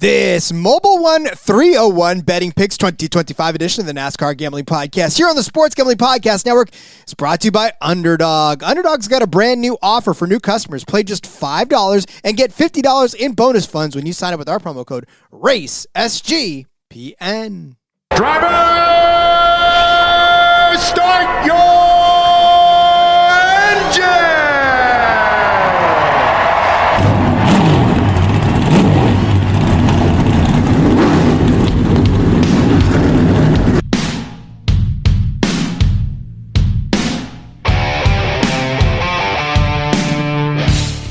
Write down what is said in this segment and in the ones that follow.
This Mobil 301 Betting Picks 2025 edition of the NASCAR Gambling Podcast here on the Sports Gambling Podcast Network is brought to you by Underdog. Underdog's got a brand new offer for new customers. Play just $5 and get $50 in bonus funds when you sign up with our promo code RACE, SGPN. Driver, start your engine!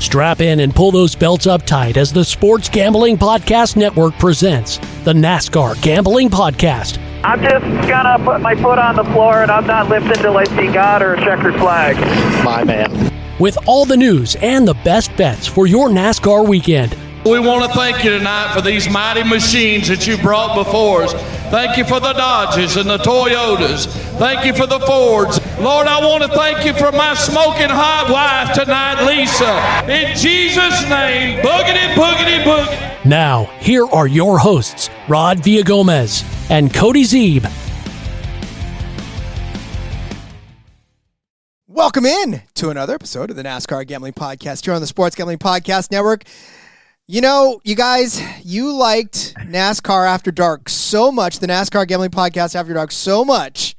Strap in and pull those belts up tight as the Sports Gambling Podcast Network presents the NASCAR Gambling Podcast. I'm just gonna put my foot on the floor and I'm not lifting till I see God or a checkered flag. My man. With all the news and the best bets for your NASCAR weekend. We want to thank you tonight for these mighty machines that you brought before us. Thank you for the Dodges and the Toyotas. Thank you for the Fords. Lord, I want to thank you for my smoking hot wife tonight, Lisa. In Jesus' name, boogity, boogity, boogity. Now, here are your hosts, Rod Villagomez and Cody Zeeb. Welcome in to another episode of the NASCAR Gambling Podcast here on the Sports Gambling Podcast Network. You know, you guys, you liked NASCAR After Dark so much, the NASCAR Gambling Podcast After Dark so much,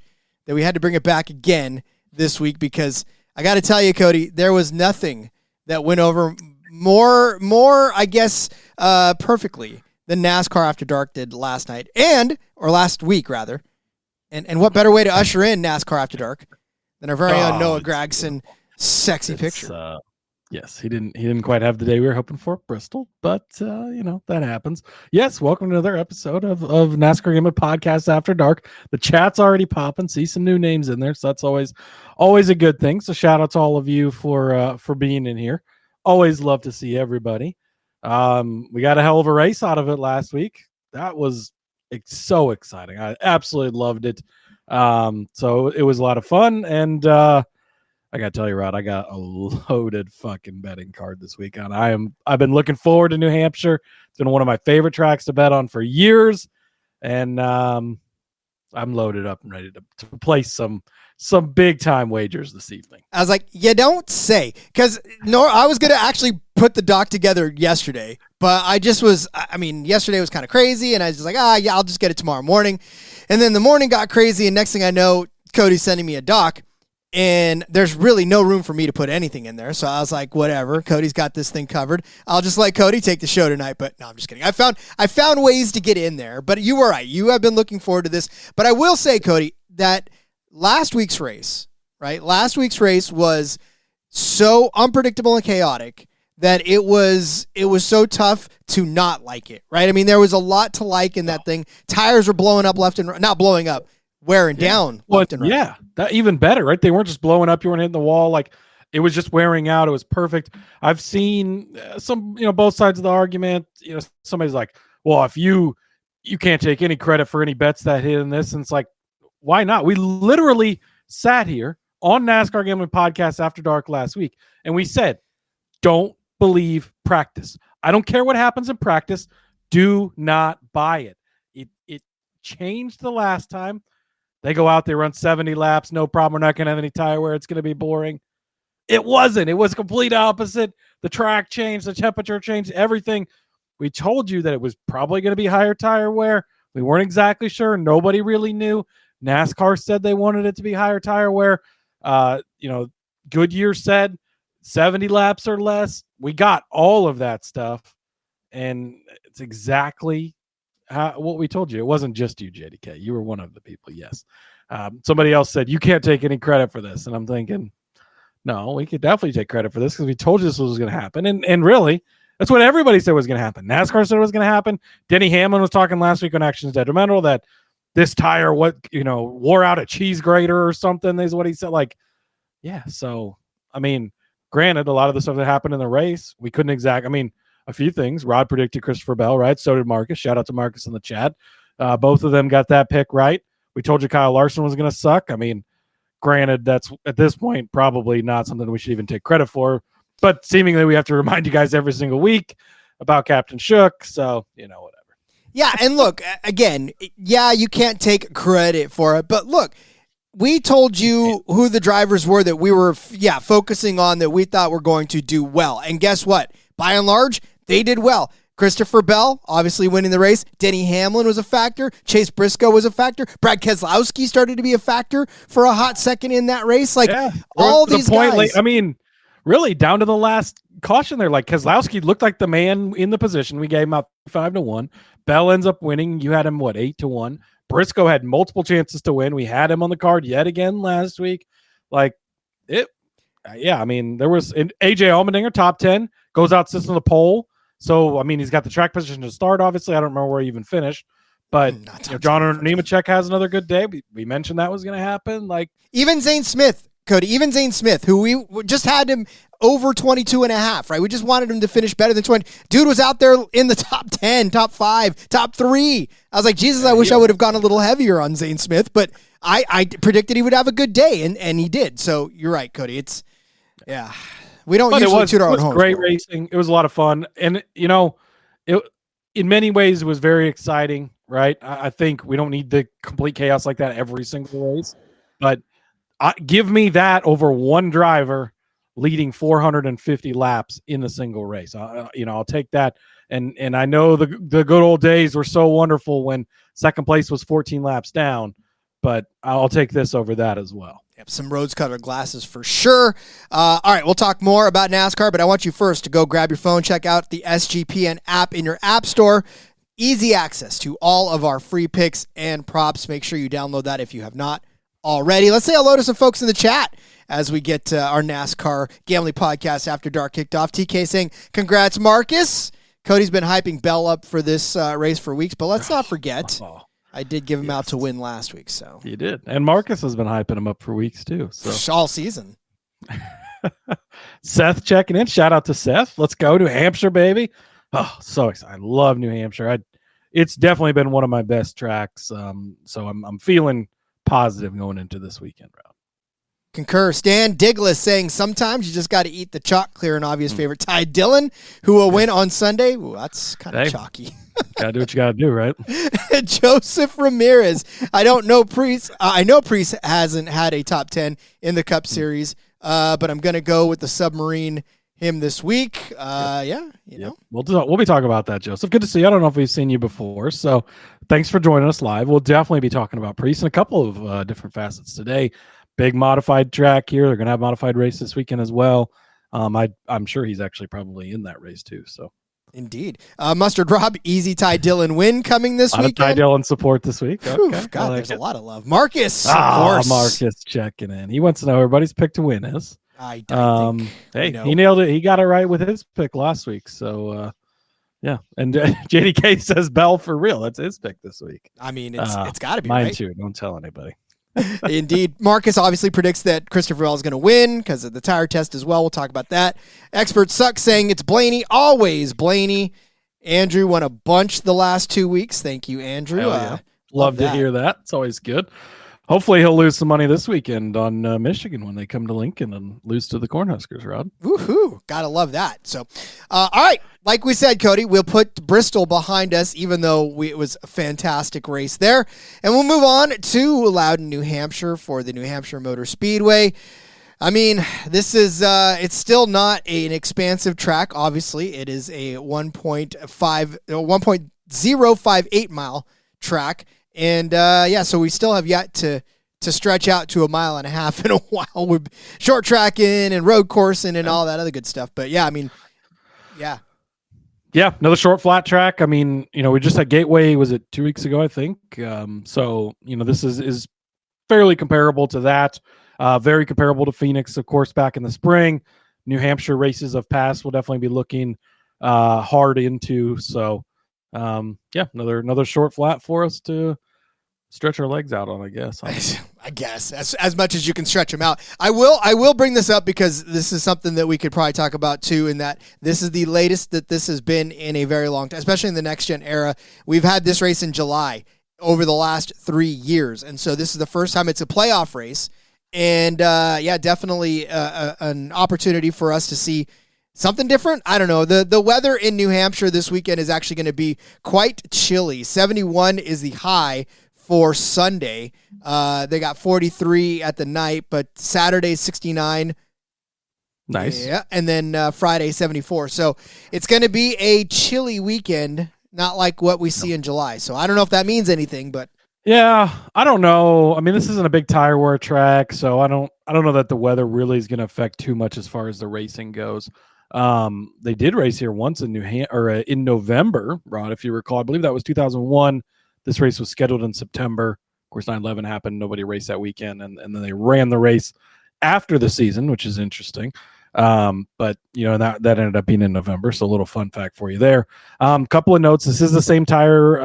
that we had to bring it back again this week because I got to tell you, Cody, there was nothing that went over more, I guess, perfectly than NASCAR After Dark did last night or last week, rather. And what better way to usher in NASCAR After Dark than our very own Noah Gragson sexy picture. Yes, he didn't quite have the day we were hoping for, Bristol, but that happens. Yes, welcome to another episode of NASCAR Gambling Podcast After Dark. The chat's already popping. See some new names in there, so that's always a good thing. So shout out to all of you for being in here. Always love to see everybody. We got a hell of a race out of it last week. That was so exciting. I absolutely loved it. So it was a lot of fun, and I gotta tell you, Rod, I got a loaded fucking betting card this weekend. I've been looking forward to New Hampshire. It's been one of my favorite tracks to bet on for years, and I'm loaded up and ready to place some big time wagers this evening. I was like, you don't say, because I was gonna actually put the doc together yesterday, but yesterday was kind of crazy, and I was just like, yeah, I'll just get it tomorrow morning, and then the morning got crazy, and next thing I know, Cody's sending me a doc. And there's really no room for me to put anything in there. So I was like, whatever. Cody's got this thing covered. I'll just let Cody take the show tonight. But no, I'm just kidding. I found ways to get in there. But you were right. You have been looking forward to this. But I will say, Cody, that last week's race was so unpredictable and chaotic that it was so tough to not like it, right? I mean, there was a lot to like in that thing. Tires were blowing up left and right. Not blowing up. Wearing down left and right. Yeah, that even better, right? They weren't just blowing up. You weren't hitting the wall. Like, it was just wearing out. It was perfect. I've seen some, both sides of the argument. Somebody's like, well, if you can't take any credit for any bets that hit in this. And it's like, why not? We literally sat here on NASCAR Gambling Podcast After Dark last week, and we said, don't believe practice. I don't care what happens in practice. Do not buy it. It changed the last time. They go out, they run 70 laps, no problem. We're not going to have any tire wear. It's going to be boring. It wasn't. It was complete opposite. The track changed, the temperature changed, everything. We told you that it was probably going to be higher tire wear. We weren't exactly sure. Nobody really knew. NASCAR said they wanted it to be higher tire wear. Goodyear said 70 laps or less. We got all of that stuff, and it's exactly what we told you. It wasn't just you, JDK. You were one of the people, yes. Somebody else said, you can't take any credit for this. And I'm thinking, no, we could definitely take credit for this because we told you this was going to happen. And really, that's what everybody said was going to happen. NASCAR said it was going to happen. Denny Hamlin was talking last week on Actions Detrimental that this tire, wore out a cheese grater or something is what he said. Like, yeah. So, granted, a lot of the stuff that happened in the race, we couldn't a few things. Rod predicted Christopher Bell, right? So did Marcus. Shout out to Marcus in the chat. Both of them got that pick right. We told you Kyle Larson was going to suck. Granted, that's at this point probably not something we should even take credit for, but seemingly we have to remind you guys every single week about Captain Shook. So, whatever. Yeah, and look, again, yeah, you can't take credit for it, but look, we told you who the drivers were that we were, focusing on that we thought were going to do well. And guess what? By and large, they did well. Christopher Bell, obviously winning the race. Denny Hamlin was a factor. Chase Briscoe was a factor. Brad Keselowski started to be a factor for a hot second in that race. All these guys. Really, down to the last caution there. Like, Keselowski looked like the man in the position. We gave him out 5-1. Bell ends up winning. You had him, 8-1. Briscoe had multiple chances to win. We had him on the card yet again last week. There was an AJ Allmendinger, top 10, goes out, sits on the pole. So, he's got the track position to start, obviously. I don't remember where he even finished. But John Nemechek has another good day. We mentioned that was going to happen. Even Zane Smith, Cody, who we just had him over 22.5, right? We just wanted him to finish better than 20. Dude was out there in the top 10, top 5, top 3. I was like, Jesus, I wish I would have gone a little heavier on Zane Smith, but I predicted he would have a good day, and he did. So you're right, Cody. We don't usually toot our own horn. Great racing. It was a lot of fun. And, it in many ways it was very exciting, right? I think we don't need the complete chaos like that every single race. But give me that over one driver leading 450 laps in a single race. I'll take that. And I know the good old days were so wonderful when second place was 14 laps down, but I'll take this over that as well. Some rose-colored glasses for sure. All right, we'll talk more about NASCAR, but I want you first to go grab your phone, check out the SGPN app in your app store. Easy access to all of our free picks and props. Make sure you download that if you have not already. Let's say hello to some folks in the chat as we get our NASCAR Gambling Podcast After Dark kicked off. TK saying, congrats, Marcus. Cody's been hyping Bell up for this race for weeks, but let's not forget, I did give him out to win last week. So you did. And Marcus has been hyping him up for weeks too. So all season. Seth checking in. Shout out to Seth. Let's go to Hampshire, baby. Oh, so excited. I love New Hampshire. It's definitely been one of my best tracks. So I'm feeling positive going into this weekend round. Concur. Stan Diglis saying sometimes you just got to eat the chalk. Clear and obvious favorite Ty Dillon, who will win on Sunday. Ooh, that's kind of chalky. Gotta do what you gotta do, right? Joseph Ramirez. I know Priest hasn't had a top 10 in the Cup Series, but I'm gonna go with the submarine him this week. You know. We'll be talking about that, Joseph. Good to see you. I don't know if we've seen you before, so thanks for joining us live. We'll definitely be talking about Priest in a couple of different facets today. Big modified track here. They're gonna have modified race this weekend as well. I'm sure he's actually probably in that race too. So. Indeed. Mustard Rob, easy Ty Dillon win coming this weekend. Ty Dillon support this week. Okay. God, there's a lot of love. Marcus, of course. Marcus checking in. He wants to know everybody's pick to win is. I think. He nailed it. He got it right with his pick last week. So, yeah. And JDK says Bell for real. That's his pick this week. It's got to be mine right. too. Don't tell anybody. Indeed. Marcus obviously predicts that Christopher Bell is going to win because of the tire test as well. We'll talk about that. Expert Suck saying it's Blaney. Always Blaney. Andrew won a bunch the last 2 weeks. Thank you, Andrew. Love to hear that. It's always good. Hopefully he'll lose some money this weekend on Michigan when they come to Lincoln and lose to the Cornhuskers, Rod. Woohoo. Gotta love that. So, all right. Like we said, Cody, we'll put Bristol behind us, even though it was a fantastic race there. And we'll move on to Loudon, New Hampshire for the New Hampshire Motor Speedway. This is, it's still not an expansive track. Obviously, it is a 1.058 mile track. And, so we still have yet to stretch out to 1.5 miles in a while with short tracking and road coursing and all that other good stuff. But yeah. Yeah, another short flat track. We just had Gateway, was it 2 weeks ago, I think? This is fairly comparable to that. Very comparable to Phoenix, of course, back in the spring. New Hampshire races of past will definitely be looking hard into. So, another short flat for us to stretch our legs out on, I guess. I guess as much as you can stretch them out. I will bring this up because this is something that we could probably talk about too, in that this is the latest that this has been in a very long time, especially in the next gen era. We've had this race in July over the last 3 years. And so this is the first time it's a playoff race. And definitely an opportunity for us to see something different. I don't know. The weather in New Hampshire this weekend is actually going to be quite chilly. 71 is the high for Sunday. They got 43 at the night, but Saturday 69. Nice. Yeah, and then Friday 74. So it's going to be a chilly weekend, not like what we see in July. So I don't know if that means anything, but yeah, I don't know. I mean, this isn't a big tire wear track, so I don't know that the weather really is going to affect too much as far as the racing goes. They did race here once in in November, Rod, if you recall. I believe that was 2001. This race was scheduled in September. Of course, 9/11 happened. Nobody raced that weekend, and then they ran the race after the season, which is interesting. But that ended up being in November. So a little fun fact for you there. Couple of notes. This is the same tire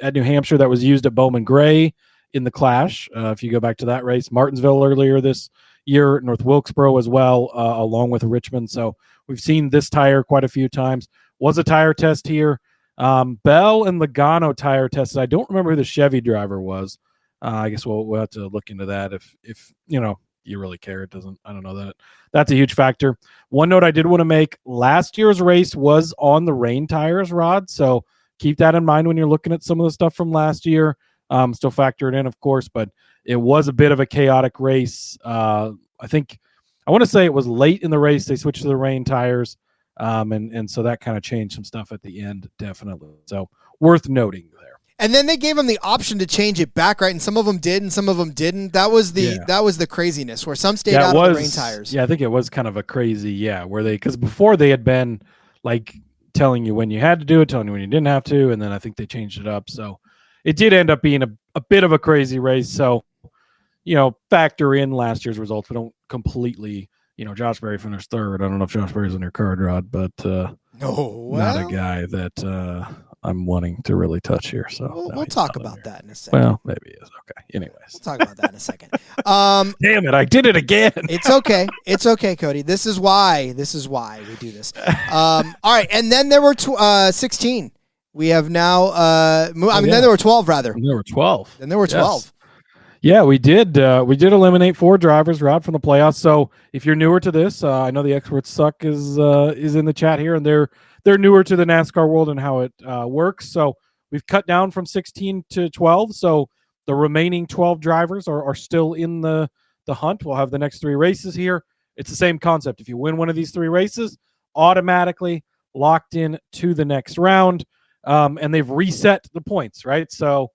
at New Hampshire that was used at Bowman Gray in the Clash. If you go back to that race, Martinsville earlier this year, North Wilkesboro as well, along with Richmond. So we've seen this tire quite a few times. Was a tire test here. Bell and Logano tire tested. I don't remember who the Chevy driver was. I guess we'll have to look into that if you really care. It doesn't. I don't know that. That's a huge factor. One note I did want to make: last year's race was on the rain tires, Rod. So keep that in mind when you're looking at some of the stuff from last year. Still factor it in, of course, but it was a bit of a chaotic race. I want to say it was late in the race. They switched to the rain tires, and so that kind of changed some stuff at the end, definitely. So worth noting there. And then they gave them the option to change it back, right? And some of them did, and some of them didn't. That was the craziness where some stayed out of the rain tires. Yeah, I think it was kind of a crazy, because before they had been like telling you when you had to do it, telling you when you didn't have to, and then I think they changed it up. So it did end up being a bit of a crazy race. So, factor in last year's results, but don't completely, Josh Berry finished third. I don't know if Josh Berry's in your card, Rod, but not a guy that I'm wanting to really touch here. So we'll talk about that in a second. Well, maybe it is. Okay. Anyways. We'll talk about that in a second. Damn it. I did it again. It's okay. It's okay, Cody. This is why we do this. All right. And then there were 16. We have now, then there were 12 rather. There were 12. Then there were 12. Yes. Yeah, we did eliminate 4 drivers, Rod, from the playoffs. So if you're newer to this, I know the Experts Suck is in the chat here, and they're newer to the NASCAR world and how it works. So we've cut down from 16 to 12. So the remaining 12 drivers are still in the hunt. We'll have the next 3 races here. It's the same concept. If you win one of these 3 races, automatically locked in to the next round. And they've reset the points, right? So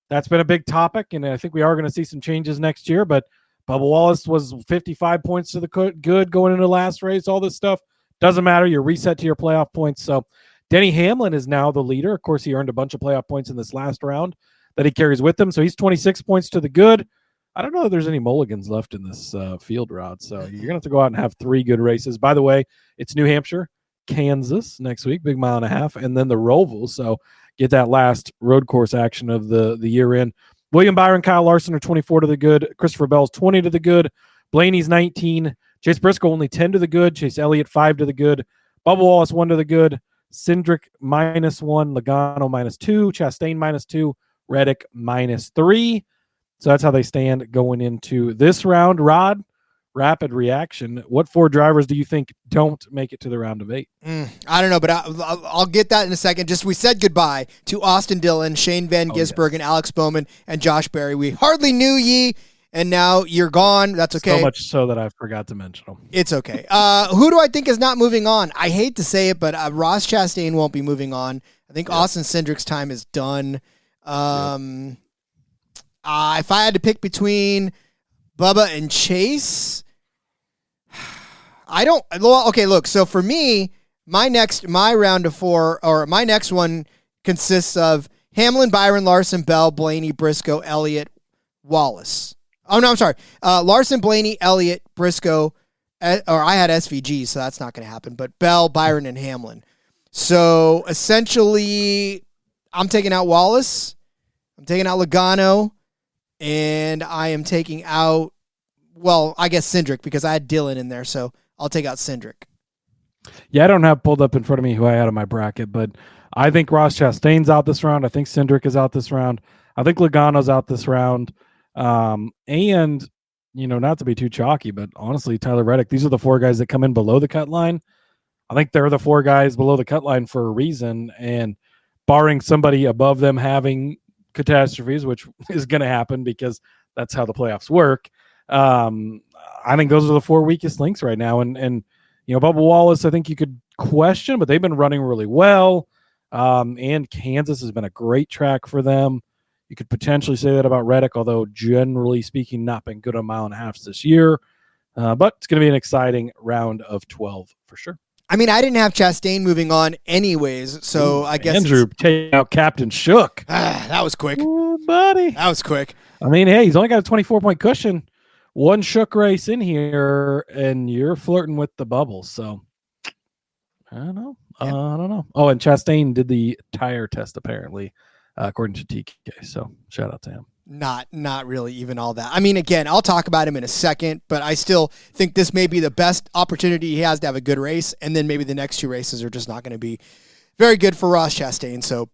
that's been a big topic, and I think we are going to see some changes next year. But Bubba Wallace was 55 points to the good going into the last race. All this stuff doesn't matter. You're reset to your playoff points. So Denny Hamlin is now the leader. Of course, he earned a bunch of playoff points in this last round that he carries with him. So he's 26 points to the good. I don't know if there's any mulligans left in this field, Rod. So you're going to have to go out and have 3 good races. By the way, it's New Hampshire, Kansas next week, big 1.5 miles, and then the Roval. So get that last road course action of the year in. William Byron, Kyle Larson are 24 to the good. Christopher Bell's 20 to the good. Blaney's 19. Chase Briscoe only 10 to the good. Chase Elliott 5 to the good. Bubba Wallace 1 to the good. Cindric -1. Logano -2. Chastain -2. Reddick -3. So that's how they stand going into this round. Rod, rapid reaction. What 4 drivers do you think don't make it to the round of 8? I don't know, but I'll get that in a second. Just we said goodbye to Austin Dillon, Shane Van Gisbergen, and Alex Bowman, and Josh Berry. We hardly knew ye, and now you're gone. That's okay. So much so that I forgot to mention them. It's okay. Who do I think is not moving on? I hate to say it, but Ross Chastain won't be moving on. I think Austin Cindric's time is done. If I had to pick between Bubba and Chase, I don't. Okay, look. So for me, my round of 4, or my next one consists of Hamlin, Byron, Larson, Bell, Blaney, Briscoe, Elliott, Wallace. Oh no, I'm sorry. Larson, Blaney, Elliott, Briscoe, or I had SVG, so that's not going to happen. But Bell, Byron, and Hamlin. So essentially, I'm taking out Wallace. I'm taking out Logano, and I am taking out, well, I guess Cindric, because I had Dillon in there, so I'll take out Cindric. Yeah, I don't have pulled up in front of me who I had in my bracket, but I think Ross Chastain's out this round. I think Cindric is out this round. I think Logano's out this round. And, not to be too chalky, but honestly, Tyler Reddick, these are the 4 guys that come in below the cut line. I think they're the 4 guys below the cut line for a reason, and barring somebody above them having catastrophes, which is going to happen because that's how the playoffs work. I think those are the 4 weakest links right now. And Bubba Wallace, I think you could question, but they've been running really well. And Kansas has been a great track for them. You could potentially say that about Reddick, although generally speaking, not been good on mile and a half this year. But it's going to be an exciting round of 12 for sure. I mean, I didn't have Chastain moving on anyways, so I guess Andrew taking out Captain Shook. That was quick. Ooh, buddy. That was quick. I mean, hey, he's only got a 24-point cushion. 1 Shook race in here, and you're flirting with the bubble. So, I don't know. I don't know. Oh, and Chastain did the tire test, apparently, according to TK. So, shout out to him. Not really even all that. I mean, again, I'll talk about him in a second, but I still think this may be the best opportunity he has to have a good race, and then maybe the next 2 races are just not going to be very good for Ross Chastain. So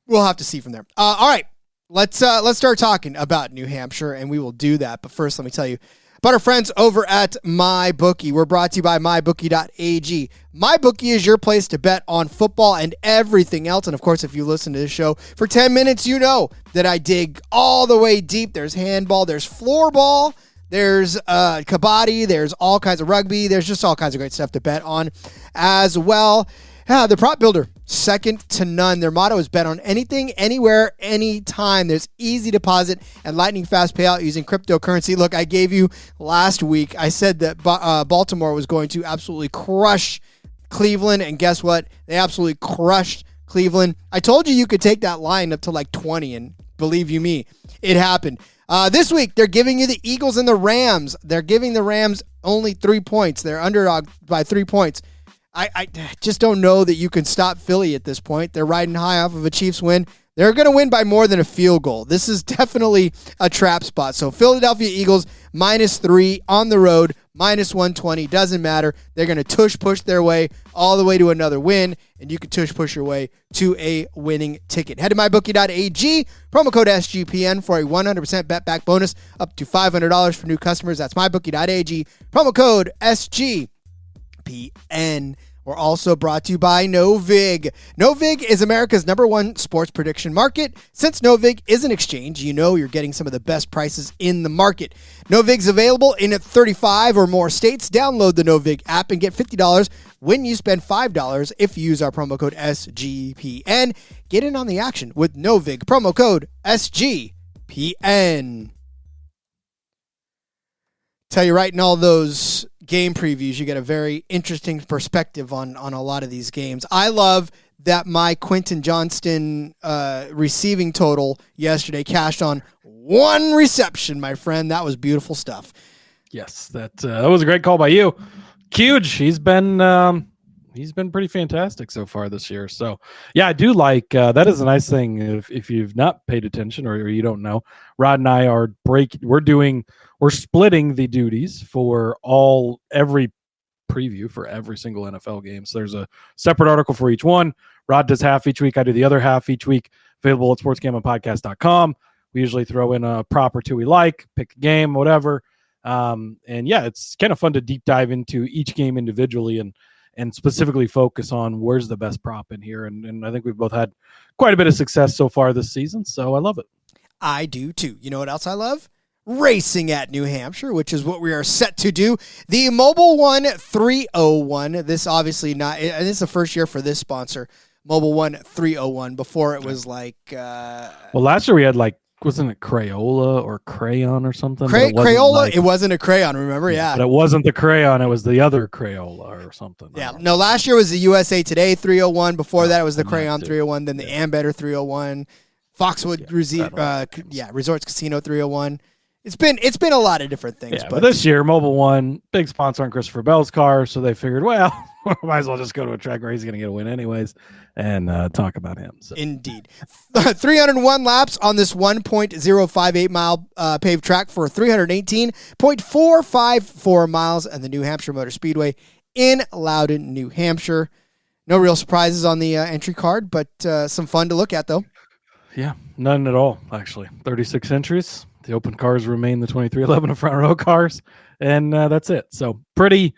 we'll have to see from there. All right, let's start talking about New Hampshire, and we will do that. But first, let me tell you about our friends over at MyBookie. We're brought to you by MyBookie.ag. MyBookie is your place to bet on football and everything else. And, of course, if you listen to this show for 10 minutes, you know that I dig all the way deep. There's handball, there's floorball, there's kabaddi, there's all kinds of rugby. There's just all kinds of great stuff to bet on as well. The prop builder, second to none. Their motto is bet on anything, anywhere, anytime. There's easy deposit and lightning fast payout using cryptocurrency. Look, I gave you last week, I said that Baltimore was going to absolutely crush Cleveland, and guess what? They absolutely crushed Cleveland. I told you could take that line up to like 20, and believe you me, it happened. This week, they're giving you the Eagles and the Rams. They're giving the Rams only 3 points. They're underdog by 3 points. I just don't know that you can stop Philly at this point. They're riding high off of a Chiefs win. They're going to win by more than a field goal. This is definitely a trap spot. So Philadelphia Eagles -3 on the road, -120. Doesn't matter. They're going to push their way all the way to another win, and you can push your way to a winning ticket. Head to mybookie.ag, promo code SGPN for a 100% bet back bonus up to $500 for new customers. That's mybookie.ag, promo code SGPN. We're also brought to you by Novig. Novig is America's #1 sports prediction market. Since Novig is an exchange, you know you're getting some of the best prices in the market. Novig's available in 35 or more states. Download the Novig app and get $50 when you spend $5 if you use our promo code SGPN. Get in on the action with Novig, promo code SGPN. Tell you right, in all those game previews, you get a very interesting perspective on a lot of these games. I love that my Quentin Johnston receiving total yesterday cashed on 1 reception, my friend. That was beautiful stuff. Yes, that was a great call by you. Huge. He's been pretty fantastic so far this year. So yeah, I do like that is a nice thing. If you've not paid attention or you don't know, Rod and I are we're splitting the duties for every preview for every single NFL game. So there's a separate article for each one. Rod does half each week. I do the other half each week. Available at sportsgamblingpodcast.com. We usually throw in a prop or two we like, pick a game, whatever. And yeah, it's kind of fun to deep dive into each game individually and specifically focus on where's the best prop in here. And I think we've both had quite a bit of success so far this season. So I love it. I do too. You know what else I love? Racing at New Hampshire, which is what we are set to do. The Mobil 1 301. This obviously not, and this is the first year for this sponsor, Mobil 1 301. Before it was like, well, last year we had wasn't it Crayola or Crayon or something? Crayola? It wasn't a crayon, remember? Yeah. But it wasn't the Crayon. It was the other Crayola or something. Yeah. No, last year was the USA Today 301. Before that, it was the Crayon 301, then the Ambetter 301, Foxwood Resorts Casino 301. It's been a lot of different things. Yeah, but this year, Mobil 1, big sponsor on Christopher Bell's car, so they figured, well, might as well just go to a track where he's going to get a win anyways and talk about him. So. Indeed. 301 laps on this 1.058 mile paved track for 318.454 miles at the New Hampshire Motor Speedway in Loudon, New Hampshire. No real surprises on the entry card, but some fun to look at, though. Yeah, none at all, actually. 36 entries. The open cars remain the 2311 front row cars, and that's it. So pretty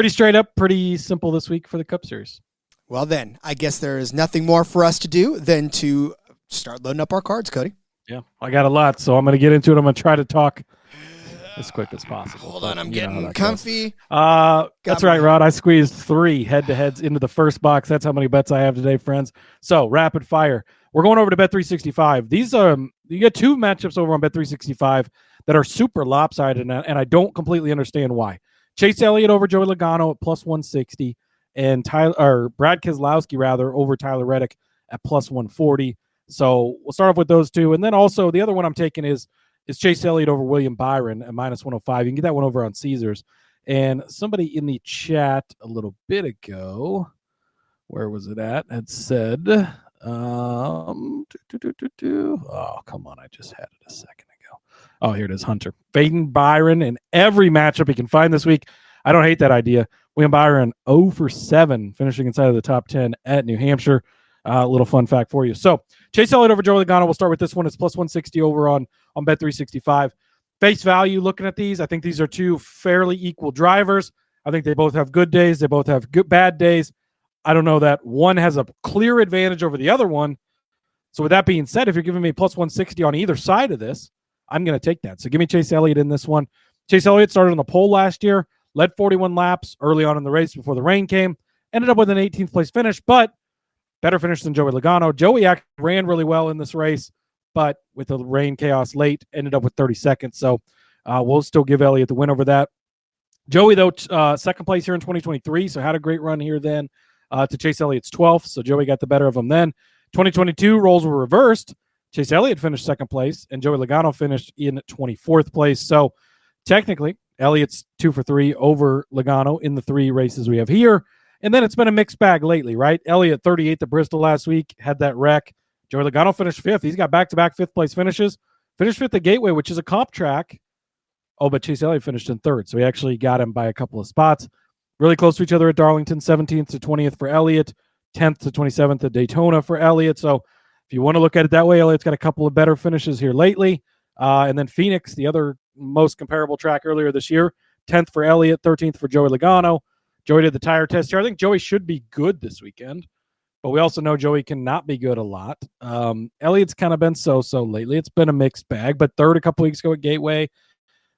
straight up, pretty simple this week for the Cup Series. Well, then, I guess there is nothing more for us to do than to start loading up our cards, Cody. Yeah, I got a lot, so I'm going to get into it. I'm going to try to talk as quick as possible. Hold on, I'm getting comfy. That's right, Rod. I squeezed 3 head-to-heads into the first box. That's how many bets I have today, friends. So, rapid fire. We're going over to Bet365. These you get 2 matchups over on Bet365 that are super lopsided, and I don't completely understand why. Chase Elliott over Joey Logano at plus 160, and Brad Keselowski over Tyler Reddick at plus 140. So we'll start off with those 2, and then also the other one I'm taking is Chase Elliott over William Byron at minus 105. You can get that one over on Caesars. And somebody in the chat a little bit ago, where was it at? Had said, oh, come on, I just had it a second ago. Oh, here it is, Hunter. Fading Byron in every matchup he can find this week. I don't hate that idea. William Byron 0 for 7, finishing inside of the top 10 at New Hampshire. A little fun fact for you. So Chase Elliott over Joey Logano. We'll start with this one. It's plus 160 over on Bet365. Face value, looking at these, I think these are 2 fairly equal drivers. I think they both have good days. They both have bad days. I don't know that one has a clear advantage over the other one. So with that being said, if you're giving me plus 160 on either side of this, I'm going to take that. So give me Chase Elliott in this one. Chase Elliott started on the pole last year, led 41 laps early on in the race before the rain came, ended up with an 18th place finish, but better finish than Joey Logano. Joey actually ran really well in this race, but with the rain chaos late, ended up with 32nd. So we'll still give Elliott the win over that. Joey, though, second place here in 2023, so had a great run here then to Chase Elliott's 12th. So Joey got the better of him then. 2022, roles were reversed. Chase Elliott finished second place, and Joey Logano finished in 24th place. So technically, Elliott's 2 for 3 over Logano in the 3 races we have here. And then it's been a mixed bag lately, right? Elliott 38th at Bristol last week, had that wreck. Joey Logano finished 5th. He's got back-to-back 5th place finishes. Finished 5th at Gateway, which is a comp track. Oh, but Chase Elliott finished in 3rd, so he actually got him by a couple of spots. Really close to each other at Darlington, 17th to 20th for Elliott, 10th to 27th at Daytona for Elliott. So if you want to look at it that way, Elliott's got a couple of better finishes here lately. And then Phoenix, the other most comparable track earlier this year, 10th for Elliott, 13th for Joey Logano. Joey did the tire test here. I think Joey should be good this weekend, but we also know Joey cannot be good a lot. Elliott's kind of been so-so lately. It's been a mixed bag, but 3rd a couple weeks ago at Gateway.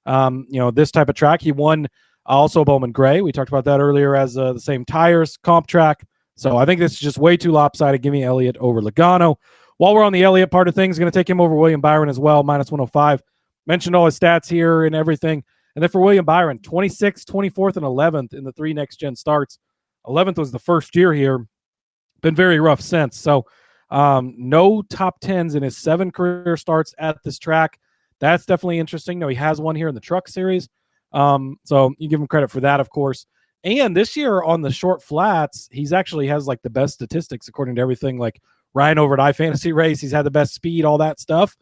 This type of track, he won also Bowman Gray. We talked about that earlier as the same tires, comp track. So I think this is just way too lopsided. Give me Elliott over Logano. While we're on the Elliott part of things, going to take him over William Byron as well, minus 105. Mentioned all his stats here and everything. And then for William Byron, 26th, 24th, and 11th in the 3 next-gen starts. 11th was the first year here. Been very rough since. So no top 10s in his 7 career starts at this track. That's definitely interesting. No, he has one here in the Truck Series. So you give him credit for that, of course. And this year on the short flats, he's actually has like the best statistics according to everything. Like Ryan over at iFantasy Race, he's had the best speed, all that stuff.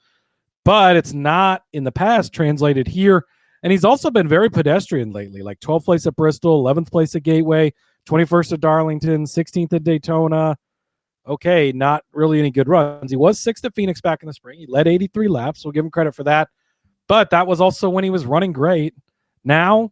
But it's not in the past translated here. And he's also been very pedestrian lately, like 12th place at Bristol, 11th place at Gateway, 21st at Darlington, 16th at Daytona. Okay, not really any good runs. He was 6th at Phoenix back in the spring. He led 83 laps. We'll give him credit for that. But that was also when he was running great. Now,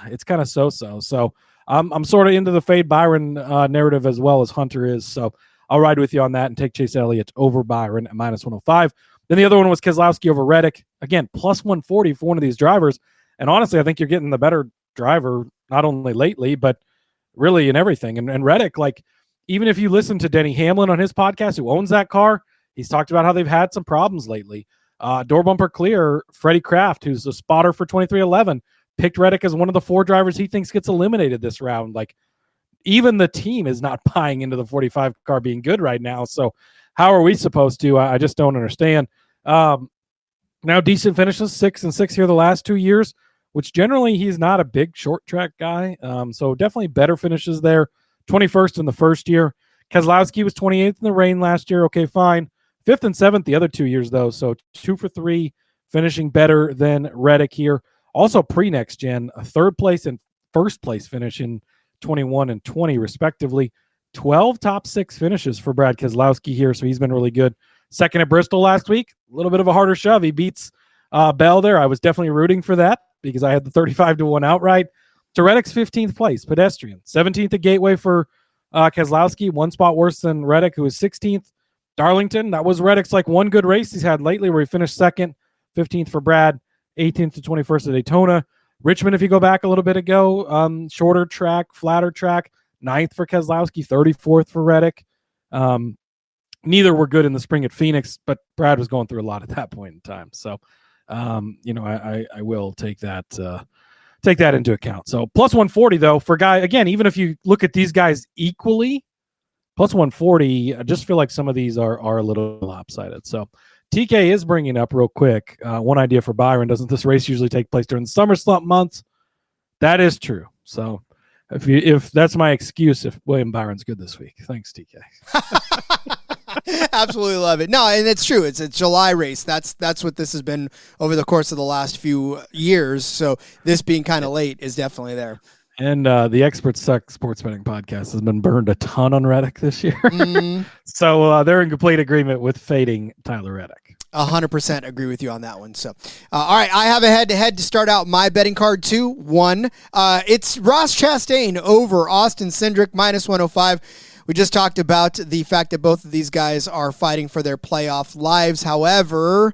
it's kind of so-so. So I'm sort of into the Fade Byron narrative as well as Hunter is. So I'll ride with you on that and take Chase Elliott over Byron at minus 105. Then the other one was Keselowski over Reddick. Again, plus 140 for one of these drivers. And honestly, I think you're getting the better driver, not only lately, but really in everything. And Reddick, like, even if you listen to Denny Hamlin on his podcast, who owns that car, he's talked about how they've had some problems lately. Door bumper clear, Freddie Kraft, who's the spotter for 2311, picked Reddick as one of the 4 drivers he thinks gets eliminated this round. Like, even the team is not buying into the 45 car being good right now. So how are we supposed to? I just don't understand. Now decent finishes, 6 and 6 here the last 2 years, which generally he's not a big short track guy. So definitely better finishes there. 21st in the first year. Keselowski was 28th in the rain last year. Okay, fine. 5th and 7th the other 2 years, though. So 2 for 3, finishing better than Reddick here. Also pre-next gen, a 3rd place and 1st place finish in 21 and 20, respectively. 12 top 6 finishes for Brad Keselowski here, so he's been really good. 2nd at Bristol last week. A little bit of a harder shove. He beats Bell there. I was definitely rooting for that because I had the 35-1 outright. To Reddick's 15th place, pedestrian. 17th at Gateway for Keselowski, one spot worse than Reddick, who was 16th. Darlington, that was Reddick's like one good race he's had lately where he finished second. 15th for Brad, 18th to 21st at Daytona. Richmond, if you go back a little bit ago, shorter track, flatter track, 9th for Keselowski, 34th for Reddick. Neither were good in the spring at Phoenix, but Brad was going through a lot at that point in time. So, I will take that into account. So plus 140 though for guy, again, even if you look at these guys equally, plus 140, I just feel like some of these are a little lopsided. So TK is bringing up real quick one idea for Byron. Doesn't this race usually take place during the summer slump months? That is true. So if that's my excuse, if William Byron's good this week, thanks TK. Absolutely love it. No, and it's true. It's a July race. That's what this has been over the course of the last few years. So this being kind of late is definitely there. And the Experts Suck Sports Betting podcast has been burned a ton on Reddick this year. So they're in complete agreement with fading Tyler Reddick. 100% agree with you on that one. So, all right, I have a head-to-head to start out my betting card 2-1. It's Ross Chastain over Austin Cindric, minus 105. We just talked about the fact that both of these guys are fighting for their playoff lives. However,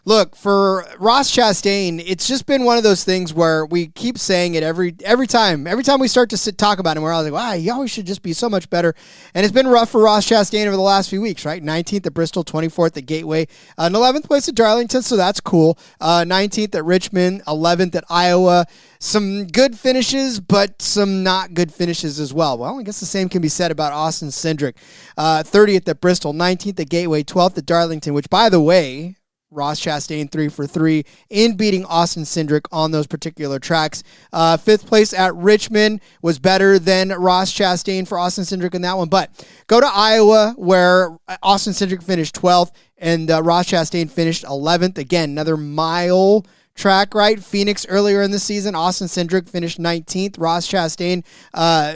look, for Ross Chastain, it's just been one of those things where we keep saying it every time. Every time we start to talk about him, we're always like, wow, he always should just be so much better. And it's been rough for Ross Chastain over the last few weeks, right? 19th at Bristol, 24th at Gateway, and 11th place at Darlington, so that's cool. 19th at Richmond, 11th at Iowa. Some good finishes, but some not good finishes as well. Well, I guess the same can be said about Austin Cindric. 30th at Bristol, 19th at Gateway, 12th at Darlington, which, by the way, Ross Chastain 3 for 3 in beating Austin Cindric on those particular tracks. 5th place at Richmond was better than Ross Chastain for Austin Cindric in that one. But go to Iowa where Austin Cindric finished 12th and Ross Chastain finished 11th. Again, another mile track, right? Phoenix earlier in the season, Austin Cindric finished 19th. Ross Chastain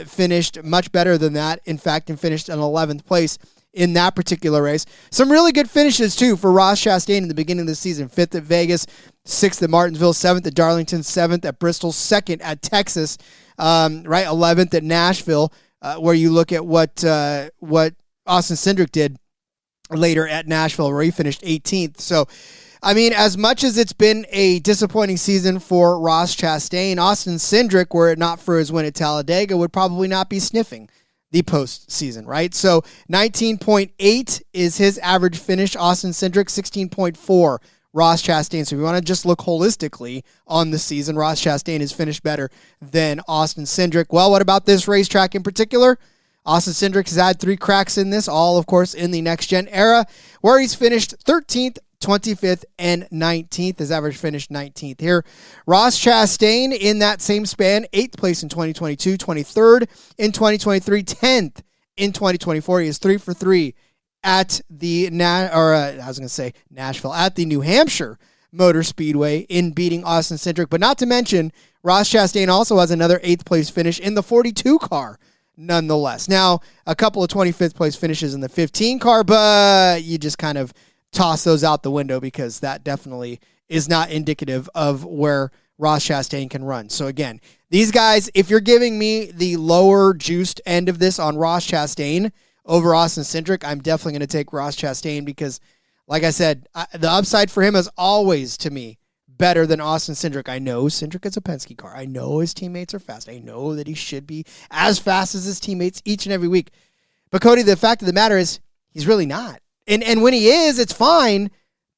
finished much better than that, in fact, and finished in 11th place in that particular race. Some really good finishes, too, for Ross Chastain in the beginning of the season. 5th at Vegas, 6th at Martinsville, 7th at Darlington, 7th at Bristol, 2nd at Texas, right? 11th at Nashville, where you look at what Austin Cindric did later at Nashville, where he finished 18th. So, I mean, as much as it's been a disappointing season for Ross Chastain, Austin Cindric, were it not for his win at Talladega, would probably not be sniffing the postseason, right? So 19.8 is his average finish. Austin Cindric, 16.4. Ross Chastain. So if you want to just look holistically on the season, Ross Chastain has finished better than Austin Cindric. Well, what about this racetrack in particular? Austin Cindric has had 3 cracks in this, all, of course, in the next-gen era, where he's finished 13th, 25th, and 19th. His average finished 19th here. Ross Chastain in that same span, 8th place in 2022, 23rd in 2023, 10th in 2024. He is 3 for 3 at the Nashville, at the New Hampshire Motor Speedway in beating Austin Cindric. But not to mention, Ross Chastain also has another 8th place finish in the 42 car. Nonetheless. Now, a couple of 25th place finishes in the 15 car, but you just kind of toss those out the window because that definitely is not indicative of where Ross Chastain can run. So again, these guys, if you're giving me the lower juiced end of this on Ross Chastain over Austin Cindric, I'm definitely going to take Ross Chastain because, like I said, the upside for him is always, to me, better than Austin Cindric. I know Cindric is a Penske car. I know his teammates are fast. I know that he should be as fast as his teammates each and every week. But Cody, the fact of the matter is he's really not. And when he is, it's fine.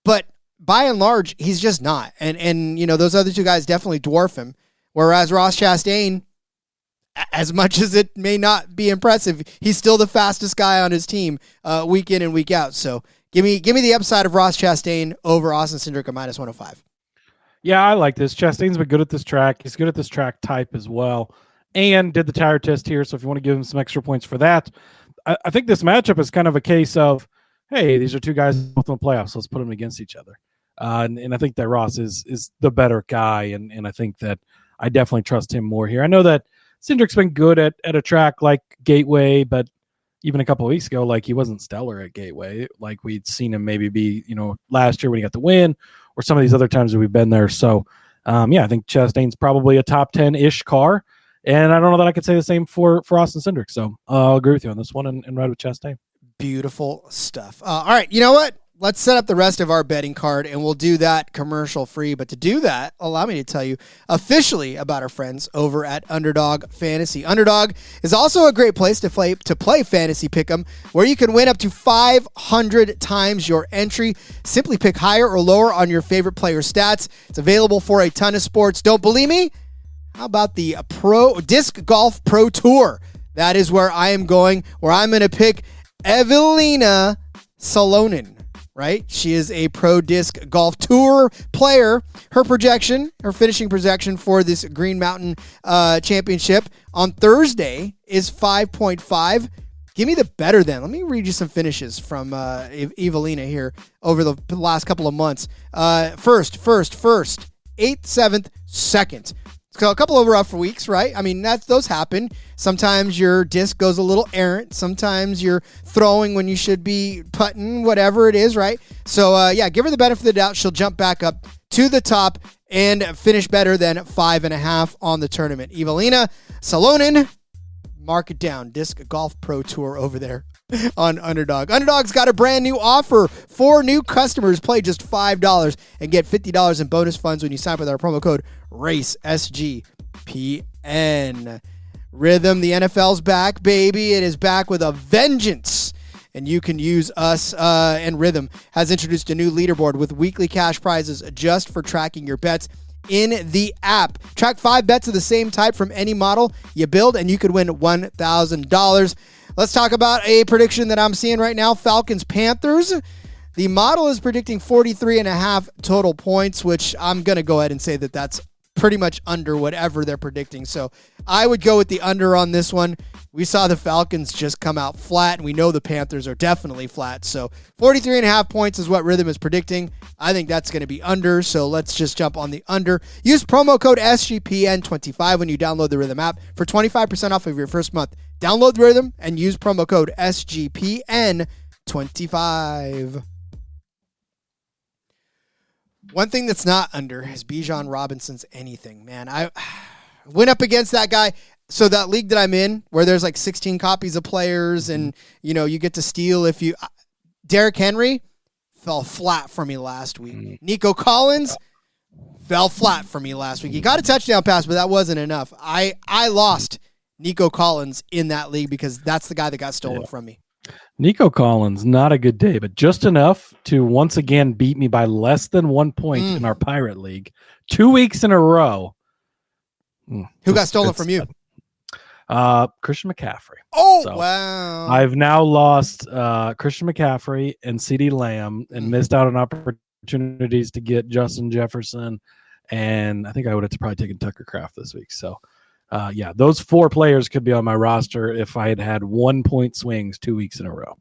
But by and large, he's just not. And you know, those other two guys definitely dwarf him. Whereas Ross Chastain, as much as it may not be impressive, he's still the fastest guy on his team week in and week out. So give me the upside of Ross Chastain over Austin Cindric at minus 105. Yeah, I like this. Chastain's been good at this track. He's good at this track type as well, and did the tire test here. So if you want to give him some extra points for that, I think this matchup is kind of a case of, hey, these are two guys both in the playoffs, so let's put them against each other. And I think that Ross is the better guy, and I think that I definitely trust him more here. I know that Cindric's been good at a track like Gateway, but even a couple of weeks ago, like he wasn't stellar at Gateway, like we'd seen him maybe be, last year when he got the win, or some of these other times that we've been there. So, I think Chastain's probably a top 10-ish car, and I don't know that I could say the same for Austin Cindric. So I'll agree with you on this one and ride with Chastain. Beautiful stuff. All right, you know what? Let's set up the rest of our betting card, and we'll do that commercial free. But to do that, allow me to tell you officially about our friends over at Underdog Fantasy. Underdog is also a great place to play Fantasy Pick'em, where you can win up to 500 times your entry. Simply pick higher or lower on your favorite player stats. It's available for a ton of sports. Don't believe me? How about the Disc Golf Pro Tour? That is where I am going, where I'm going to pick Evelina Salonen. Right? She is a Pro Disc Golf Tour player. Her finishing projection for this Green Mountain Championship on Thursday is 5.5. Give me the better than. Let me read you some finishes from Evelina here over the last couple of months. First, 8th, 7th, 2nd. So a couple of rough weeks, right? I mean, those happen. Sometimes your disc goes a little errant. Sometimes you're throwing when you should be putting, whatever it is, right? So, give her the benefit of the doubt. She'll jump back up to the top and finish better than 5.5 on the tournament. Evelina Salonen, mark it down. Disc Golf Pro Tour over there on Underdog. Underdog's got a brand new offer for new customers. Play just $5 and get $50 in bonus funds when you sign up with our promo code RACE, SGPN. Rhythm, the NFL's back, baby. It is back with a vengeance. And you can use us, and Rhythm has introduced a new leaderboard with weekly cash prizes just for tracking your bets in the app. Track 5 bets of the same type from any model you build, and you could win $1,000. Let's talk about a prediction that I'm seeing right now. Falcons-Panthers. The model is predicting 43.5 total points, which I'm going to go ahead and say that that's pretty much under whatever they're predicting. So I would go with the under on this one. We saw the Falcons just come out flat, and we know the Panthers are definitely flat. So 43.5 points is what Rhythm is predicting. I think that's going to be under, so let's just jump on the under. Use promo code SGPN25 when you download the Rhythm app for 25% off of your first month. Download the Rhythm and use promo code SGPN25. One thing that's not under is Bijan Robinson's anything, man. I went up against that guy. So that league that I'm in, where there's like 16 copies of players and, you get to steal if you... Derrick Henry fell flat for me last week. Nico Collins fell flat for me last week. He got a touchdown pass, but that wasn't enough. I lost Nico Collins in that league because that's the guy that got stolen from me. Nico Collins, not a good day, but just enough to once again beat me by less than 1 point in our Pirate League 2 weeks in a row. Who got stolen from you? Christian McCaffrey. Oh, so wow. I've now lost Christian McCaffrey and CeeDee Lamb and missed out on opportunities to get Justin Jefferson. And I think I would have probably taken Tucker Kraft this week. So, those 4 players could be on my roster if I had had 1 point swings 2 weeks in a row.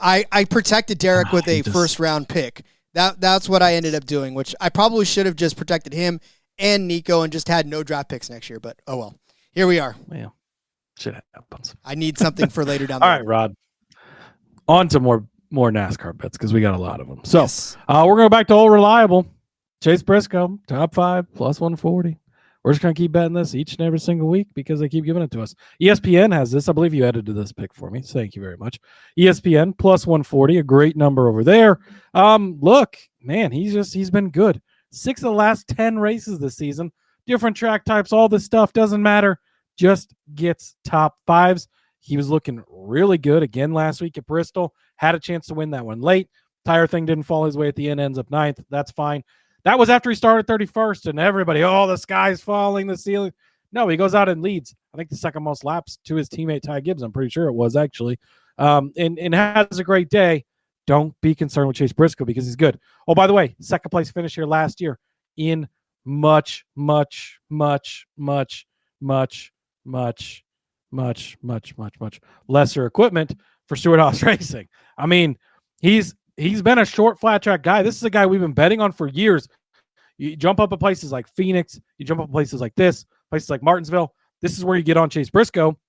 I protected Derek with a first-round pick. That's what I ended up doing, which I probably should have just protected him and Nico and just had no draft picks next year. But, oh well. Here we are. Yeah. Shit happens. I need something for later down the road. All right, Rod. On to more NASCAR bets because we got a lot of them. So we're going back to old reliable. Chase Briscoe, top 5, plus 140. We're just going to keep betting this each and every single week because they keep giving it to us. ESPN has this. I believe you edited this pick for me. So thank you very much. ESPN, plus 140, a great number over there. Look, man, he's been good. 6 of the last 10 races this season. Different track types, all this stuff doesn't matter. Just gets top 5s. He was looking really good again last week at Bristol. Had a chance to win that one late. Tire thing didn't fall his way at the end, ends up 9th. That's fine. That was after he started 31st, and everybody, the sky's falling, the ceiling. No, he goes out and leads. I think the second most laps to his teammate Ty Gibbs. I'm pretty sure it was actually. And has a great day. Don't be concerned with Chase Briscoe because he's good. Oh, by the way, second place finish here last year in much lesser equipment for Stewart-Haas Racing. I mean, he's been a short flat track guy. This is a guy we've been betting on for years. You jump up at places like Phoenix, you jump up at places like this, places like Martinsville. This is where you get on Chase Briscoe.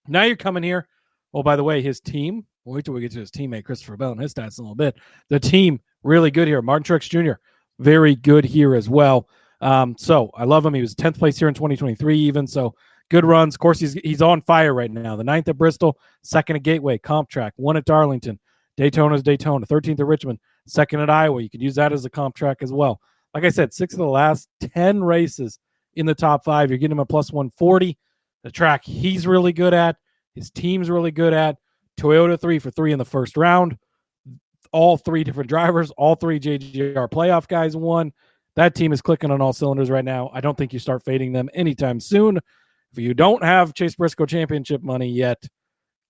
Now you're coming here, Oh, by the way, his team, wait till we get to his teammate, Christopher Bell, and his stats in a little bit. The team, really good here. Martin Truex Jr., very good here as well. So I love him. He was 10th place here in 2023 even, so good runs. Of course, he's on fire right now. The 9th at Bristol, 2nd at Gateway, comp track, 1 at Darlington, Daytona's Daytona, 13th at Richmond, 2nd at Iowa. You could use that as a comp track as well. Like I said, 6 of the last 10 races in the top 5. You're getting him a plus 140. The track he's really good at, his team's really good at. Toyota 3 for 3 in the first round. All 3 different drivers, all 3 JGR playoff guys won. That team is clicking on all cylinders right now. I don't think you start fading them anytime soon. If you don't have Chase Briscoe championship money yet,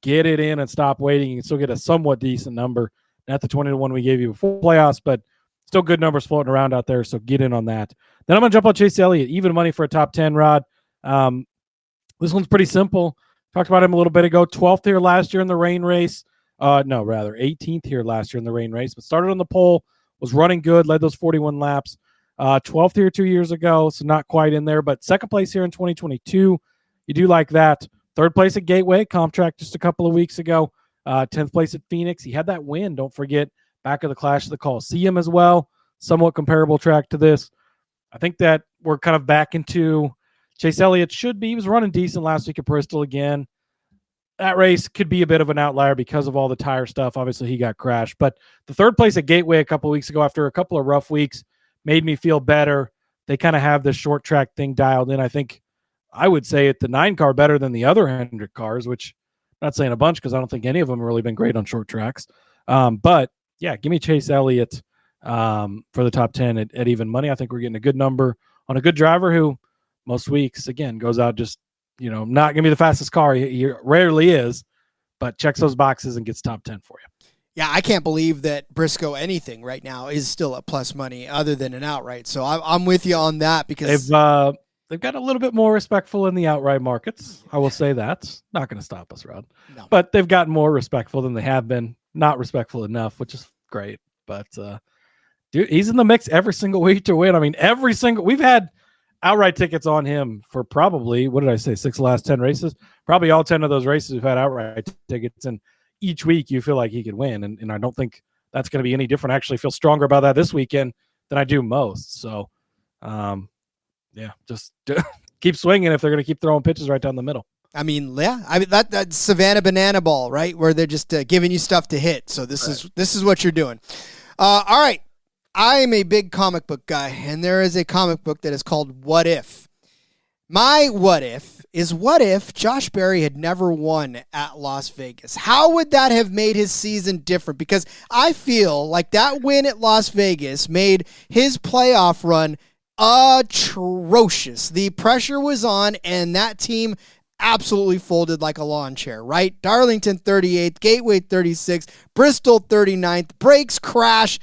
get it in and stop waiting. You can still get a somewhat decent number. Not the 20-1 we gave you before playoffs, but still good numbers floating around out there, so get in on that. Then I'm going to jump on Chase Elliott. Even money for a top 10, Rod. This one's pretty simple. Talked about him a little bit ago. 12th here last year in the rain race. 18th here last year in the rain race. But started on the pole, was running good, led those 41 laps. 12th here 2 years ago, so not quite in there. But second place here in 2022. You do like that. Third place at Gateway, comp track just a couple of weeks ago. 10th place at Phoenix. He had that win, don't forget, back of the Clash of the Coliseum as well. Somewhat comparable track to this. I think that we're kind of back into Chase Elliott should be. He was running decent last week at Bristol again. That race could be a bit of an outlier because of all the tire stuff. Obviously, he got crashed. But the third place at Gateway a couple of weeks ago after a couple of rough weeks made me feel better. They kind of have the short track thing dialed in. I think I would say the 9 car better than the other Hendrick cars, which I'm not saying a bunch because I don't think any of them have really been great on short tracks. But, yeah, give me Chase Elliott for the top 10 at even money. I think we're getting a good number on a good driver who most weeks, again, goes out just, not going to be the fastest car. He rarely is, but checks those boxes and gets top 10 for you. Yeah, I can't believe that Briscoe anything right now is still at plus money other than an outright. So I'm with you on that because they've got a little bit more respectful in the outright markets. I will say that. Not going to stop us, Rod. No. But they've gotten more respectful than they have been. Not respectful enough, which is great. But, dude, he's in the mix every single week to win. I mean, we've had outright tickets on him for probably, 6 of the last 10 races? Probably all 10 of those races we've had outright tickets, and each week you feel like he could win, and I don't think that's going to be any different. I actually feel stronger about that this weekend than I do most. So, just keep swinging if they're going to keep throwing pitches right down the middle. I mean, that's Savannah Banana Ball, right? Where they're just giving you stuff to hit. So this is what you're doing. All right. I am a big comic book guy, and there is a comic book that is called What If. My what if is what if Josh Berry had never won at Las Vegas? How would that have made his season different? Because I feel like that win at Las Vegas made his playoff run atrocious. The pressure was on, and that team absolutely folded like a lawn chair, right? Darlington 38th, Gateway 36th, Bristol 39th, brakes crash.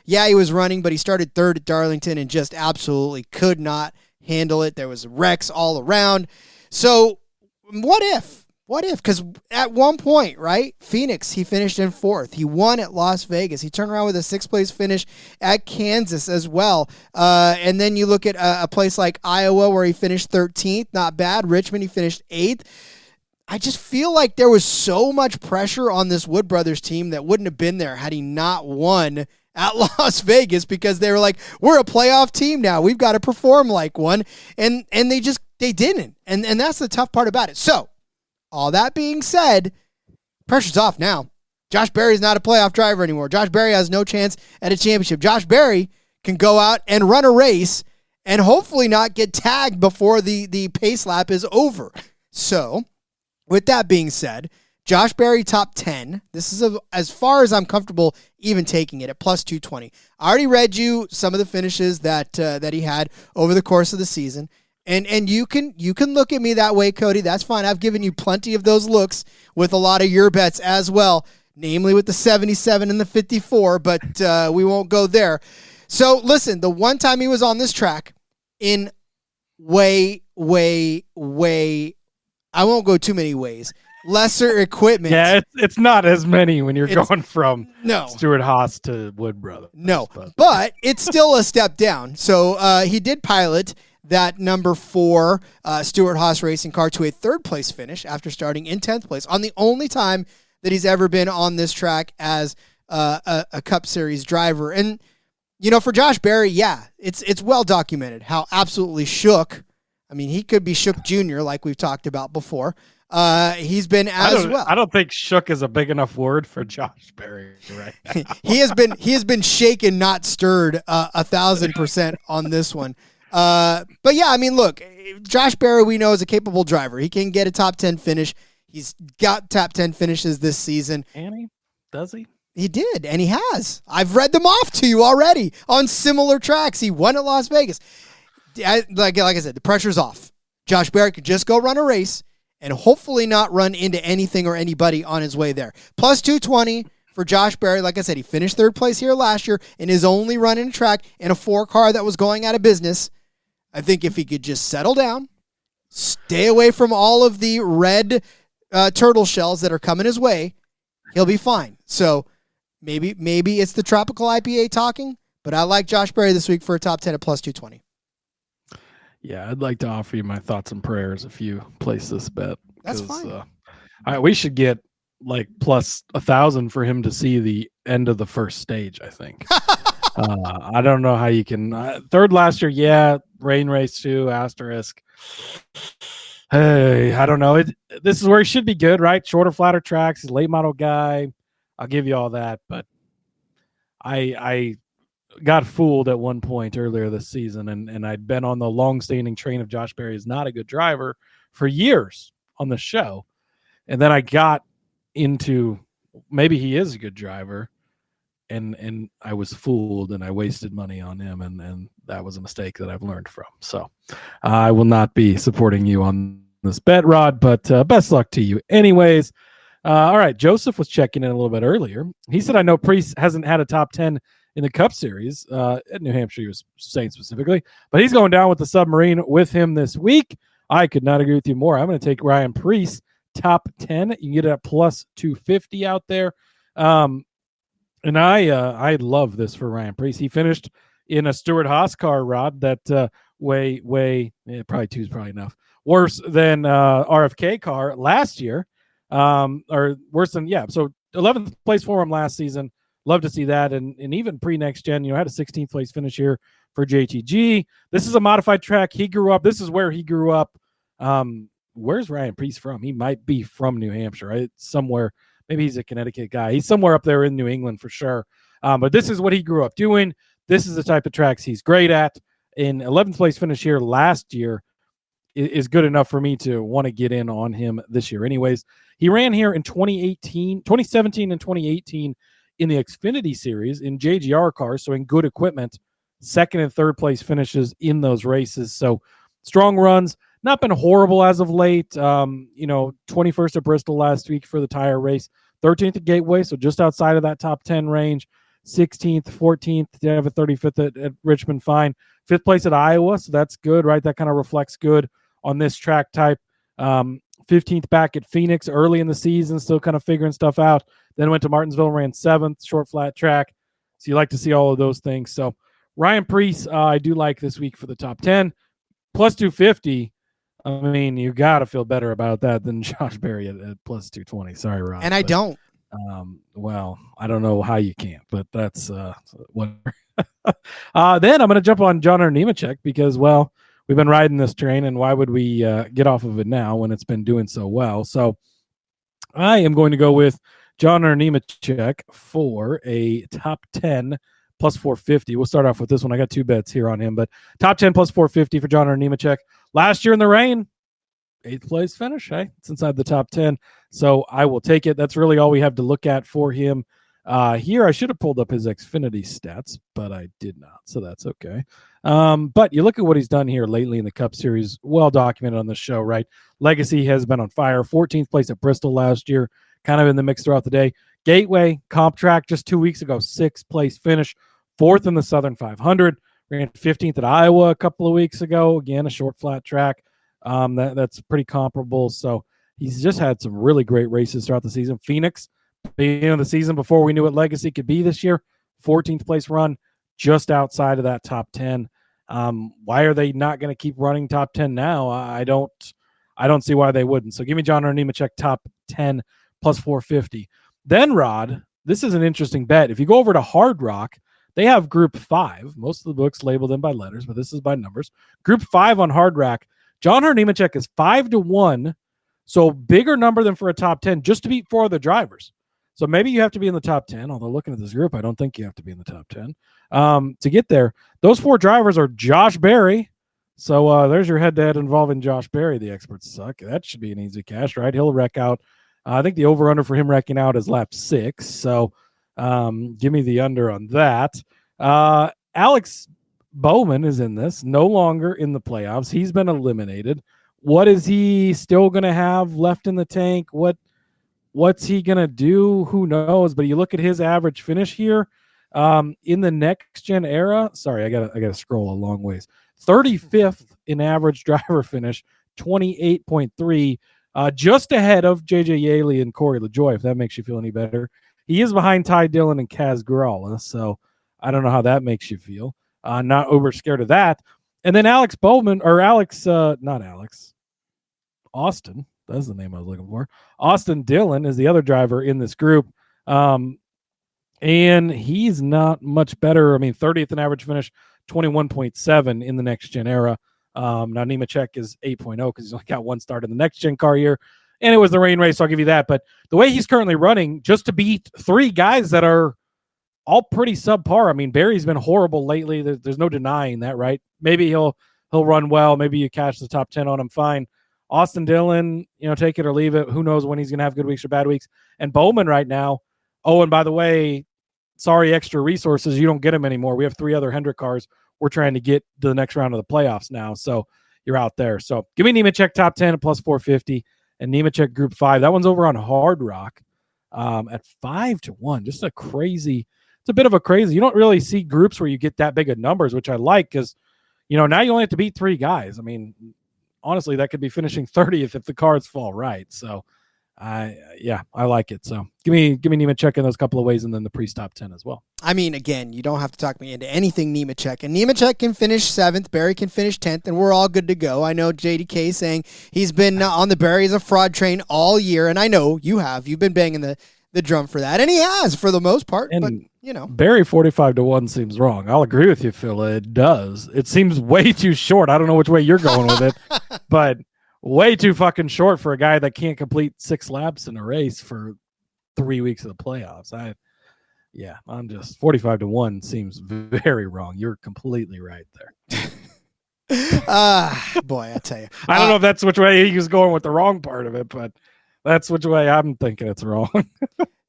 Yeah, he was running, but he started third at Darlington and just absolutely could not handle it. There was wrecks all around. So what if? What if? Because at one point, right, Phoenix, he finished in 4th. He won at Las Vegas. He turned around with a 6th-place finish at Kansas as well. And then you look at a place like Iowa where he finished 13th. Not bad. Richmond, he finished 8th. I just feel like there was so much pressure on this Wood Brothers team that wouldn't have been there had he not won at Las Vegas, because they were like, we're a playoff team now. We've got to perform like one. And they didn't. And that's the tough part about it. So, all that being said, pressure's off now. Josh Berry's not a playoff driver anymore. Josh Berry has no chance at a championship. Josh Berry can go out and run a race and hopefully not get tagged before the pace lap is over. So, with that being said, Josh Berry top 10. This is as far as I'm comfortable even taking it at plus 220. I already read you some of the finishes that he had over the course of the season. And you can look at me that way, Cody. That's fine. I've given you plenty of those looks with a lot of your bets as well, namely with the 77 and the 54, but we won't go there. So, listen, the one time he was on this track in way, I won't go too many ways, lesser equipment. Yeah, it's not as many when you're going from Stuart Haas to Wood Brothers. No, but it's still a step down. So he did pilot that number 4 Stewart-Haas racing car to a third-place finish after starting in 10th place on the only time that he's ever been on this track as a Cup Series driver. And, for Josh Berry, it's well documented how absolutely shook. I mean, he could be shook junior like we've talked about before. He's been well. I don't think shook is a big enough word for Josh Berry right now. he has been shaken, not stirred 1,000% on this one. But yeah, I mean, look, Josh Berry, we know, is a capable driver. He can get a top 10 finish. He's got top 10 finishes this season. And does he? He did, and he has. I've read them off to you already on similar tracks. He won at Las Vegas. Like I said, the pressure's off. Josh Berry could just go run a race and hopefully not run into anything or anybody on his way there. Plus 220 for Josh Berry. Like I said, he finished third place here last year in his only run in a track in a 4 car that was going out of business. I think if he could just settle down, stay away from all of the red turtle shells that are coming his way, he'll be fine. So maybe it's the tropical IPA talking, but I like Josh Berry this week for a top 10 at plus 220. Yeah, I'd like to offer you my thoughts and prayers if you place this bet. That's fine. We should get like plus 1,000 for him to see the end of the first stage, I think. I don't know how you can. Third last year, yeah. Rain race too, asterisk. Hey, I don't know. This is where he should be good, right? Shorter, flatter tracks. He's a late model guy. I'll give you all that, but I got fooled at one point earlier this season, and I'd been on the long-standing train of Josh Berry is not a good driver for years on the show. And then I got into maybe he is a good driver, and I was fooled, and I wasted money on him, and that was a mistake that I've learned from. So I will not be supporting you on this bet, Rod, but best luck to you anyways. All right, Joseph was checking in a little bit earlier. He said, I know Priest hasn't had a top 10 in the Cup Series at New Hampshire, he was saying specifically, but he's going down with the Submarine with him this week. I could not agree with you more. I'm going to take Ryan Priest top 10. You can get it at plus 250 out there. And I love this for Ryan Priest. He finished in a Stewart-Haas car, Rod, that probably 2 is probably enough. Worse than RFK car last year. Or worse than, so 11th place for him last season. Love to see that. And even pre-next gen, had a 16th place finish here for JTG. This is a modified track. He grew up. This is where he grew up. Where's Ryan Priest from? He might be from New Hampshire, right? Somewhere. Maybe he's a Connecticut guy. He's somewhere up there in New England for sure. But this is what he grew up doing. This is the type of tracks he's great at. In 11th place finish here last year is good enough for me to want to get in on him this year. Anyways, he ran here in 2017 and 2018 in the Xfinity Series in JGR cars, so in good equipment, 2nd and 3rd place finishes in those races. So strong runs, not been horrible as of late. 21st at Bristol last week for the tire race, 13th at Gateway, so just outside of that top 10 range, 16th, 14th, they have a 35th at Richmond, fine. 5th place at Iowa, so that's good, right? That kind of reflects good on this track type. 15th back at Phoenix early in the season, still kind of figuring stuff out. Then went to Martinsville, ran 7th, short flat track. So you like to see all of those things. So Ryan Priest, I do like this week for the top 10. Plus 250. I mean, you got to feel better about that than Josh Berry at plus 220. Sorry, Rob. And I don't. Well, I don't know how you can't, but that's whatever. Then I'm going to jump on John Nemechek because, well, we've been riding this train, and why would we get off of it now when it's been doing so well? So I am going to go with John Nemechek for a top 10 plus 450. We'll start off with this one. I got 2 bets here on him, but top 10 plus 450 for John Nemechek. Last year in the rain, 8th place finish. Hey, it's inside the top 10. So I will take it. That's really all we have to look at for him. Here, I should have pulled up his Xfinity stats, but I did not, so that's okay. But you look at what he's done here lately in the Cup Series, well documented on the show, right? Legacy has been on fire. 14th place at Bristol last year, kind of in the mix throughout the day. Gateway, comp track just 2 weeks ago, 6th place finish, 4th in the Southern 500. Ran 15th at Iowa a couple of weeks ago. Again, a short flat track. That's pretty comparable. So he's just had some really great races throughout the season. Phoenix, beginning of the season before we knew what Legacy could be this year, 14th place run, just outside of that top 10. Why are they not going to keep running top 10 now? I don't see why they wouldn't. So give me John Hunter Nemechek top 10 plus 450. Then, Rod, this is an interesting bet. If you go over to Hard Rock, they have Group 5. Most of the books label them by letters, but this is by numbers. Group 5 on Hard Rock. John Hunter Nemechek is 5-1, so bigger number than for a top 10, just to beat 4 other drivers. So maybe you have to be in the top 10, although looking at this group, I don't think you have to be in the top 10 to get there. Those 4 drivers are Josh Berry. So there's your head-to-head involving Josh Berry. The experts suck. That should be an easy cash, right? He'll wreck out. I think the over-under for him wrecking out is lap 6. So give me the under on that. Alex Bowman is in this, no longer in the playoffs. He's been eliminated. What is he still going to have left in the tank? What's he going to do? Who knows? But you look at his average finish here in the next gen era. Sorry, I gotta scroll a long ways. 35th in average driver finish, 28.3, just ahead of JJ Yaley and Corey LaJoie, if that makes you feel any better. He is behind Ty Dillon and Kaz Gralla, so I don't know how that makes you feel. Not over scared of that. And then Austin, that's the name I was looking for. Austin Dillon is the other driver in this group. And he's not much better. I mean, 30th in average finish, 21.7 in the next gen era. Now Nemechek is 8.0 because he's only got one start in the next gen car year. And it was the rain race, so I'll give you that. But the way he's currently running, just to beat 3 guys that are all pretty subpar. I mean, Barry's been horrible lately. There's no denying that, right? Maybe he'll run well. Maybe you catch the top 10 on him, fine. Austin Dillon, take it or leave it. Who knows when he's going to have good weeks or bad weeks. And Bowman right now. Oh, and by the way, sorry, extra resources. You don't get them anymore. We have 3 other Hendrick cars. We're trying to get to the next round of the playoffs now. So you're out there. So give me Nemechek top 10 at plus 450 and Nemechek group 5. That one's over on Hard Rock at 5-1. Just a crazy. It's a bit of a crazy. You don't really see groups where you get that big of numbers, which I like because, now you only have to beat 3 guys. I mean, honestly, that could be finishing 30th if the cards fall right. So, I like it. So give me Nemechek in those couple of ways, and then the pre-stop 10 as well. I mean, again, you don't have to talk me into anything Nemechek. And Nemechek can finish 7th, Barry can finish 10th, and we're all good to go. I know JDK saying he's been on the Barry as a fraud train all year, and I know you have. You've been banging the drum for that, and he has for the most part. And but Barry 45-1 seems wrong. I'll agree with you, Phil. It does. It seems way too short. I don't know which way you're going with it, but way too fucking short for a guy that can't complete 6 laps in a race for 3 weeks of the playoffs. I'm just 45-1 seems very wrong. You're completely right there. Boy, I tell you, I don't know if that's which way he was going with the wrong part of it, but that's which way I'm thinking it's wrong.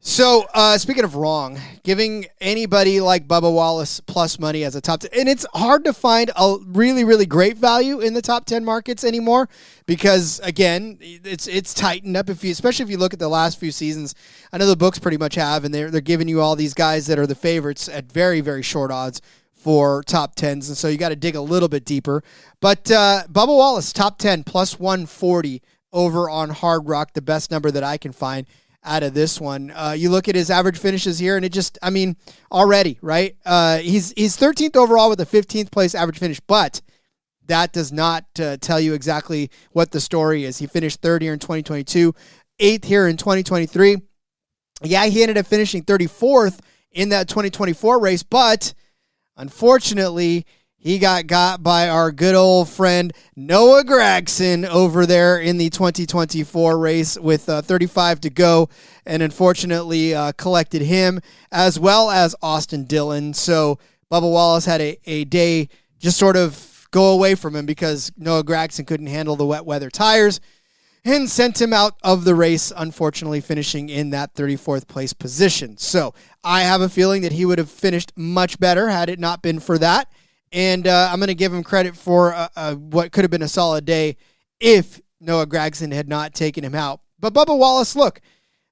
So, speaking of wrong, giving anybody like Bubba Wallace plus money as a top 10, and it's hard to find a really, really great value in the top 10 markets anymore because, again, it's tightened up. Especially if you look at the last few seasons, I know the books pretty much have, and they're giving you all these guys that are the favorites at very, very short odds for top 10s, and so you got to dig a little bit deeper. But Bubba Wallace, top 10, plus 140 over on Hard Rock, the best number that I can find out of this one. You look at his average finishes here, and it just, already, right? He's 13th overall with a 15th place average finish, but that does not tell you exactly what the story is. He finished 3rd here in 2022, 8th here in 2023. Yeah, he ended up finishing 34th in that 2024 race, but unfortunately, he got by our good old friend Noah Gragson over there in the 2024 race with 35 to go, and unfortunately collected him as well as Austin Dillon. So Bubba Wallace had a day just sort of go away from him because Noah Gragson couldn't handle the wet weather tires and sent him out of the race, unfortunately finishing in that 34th place position. So I have a feeling that he would have finished much better had it not been for that. And I'm going to give him credit for what could have been a solid day if Noah Gragson had not taken him out. But Bubba Wallace, look,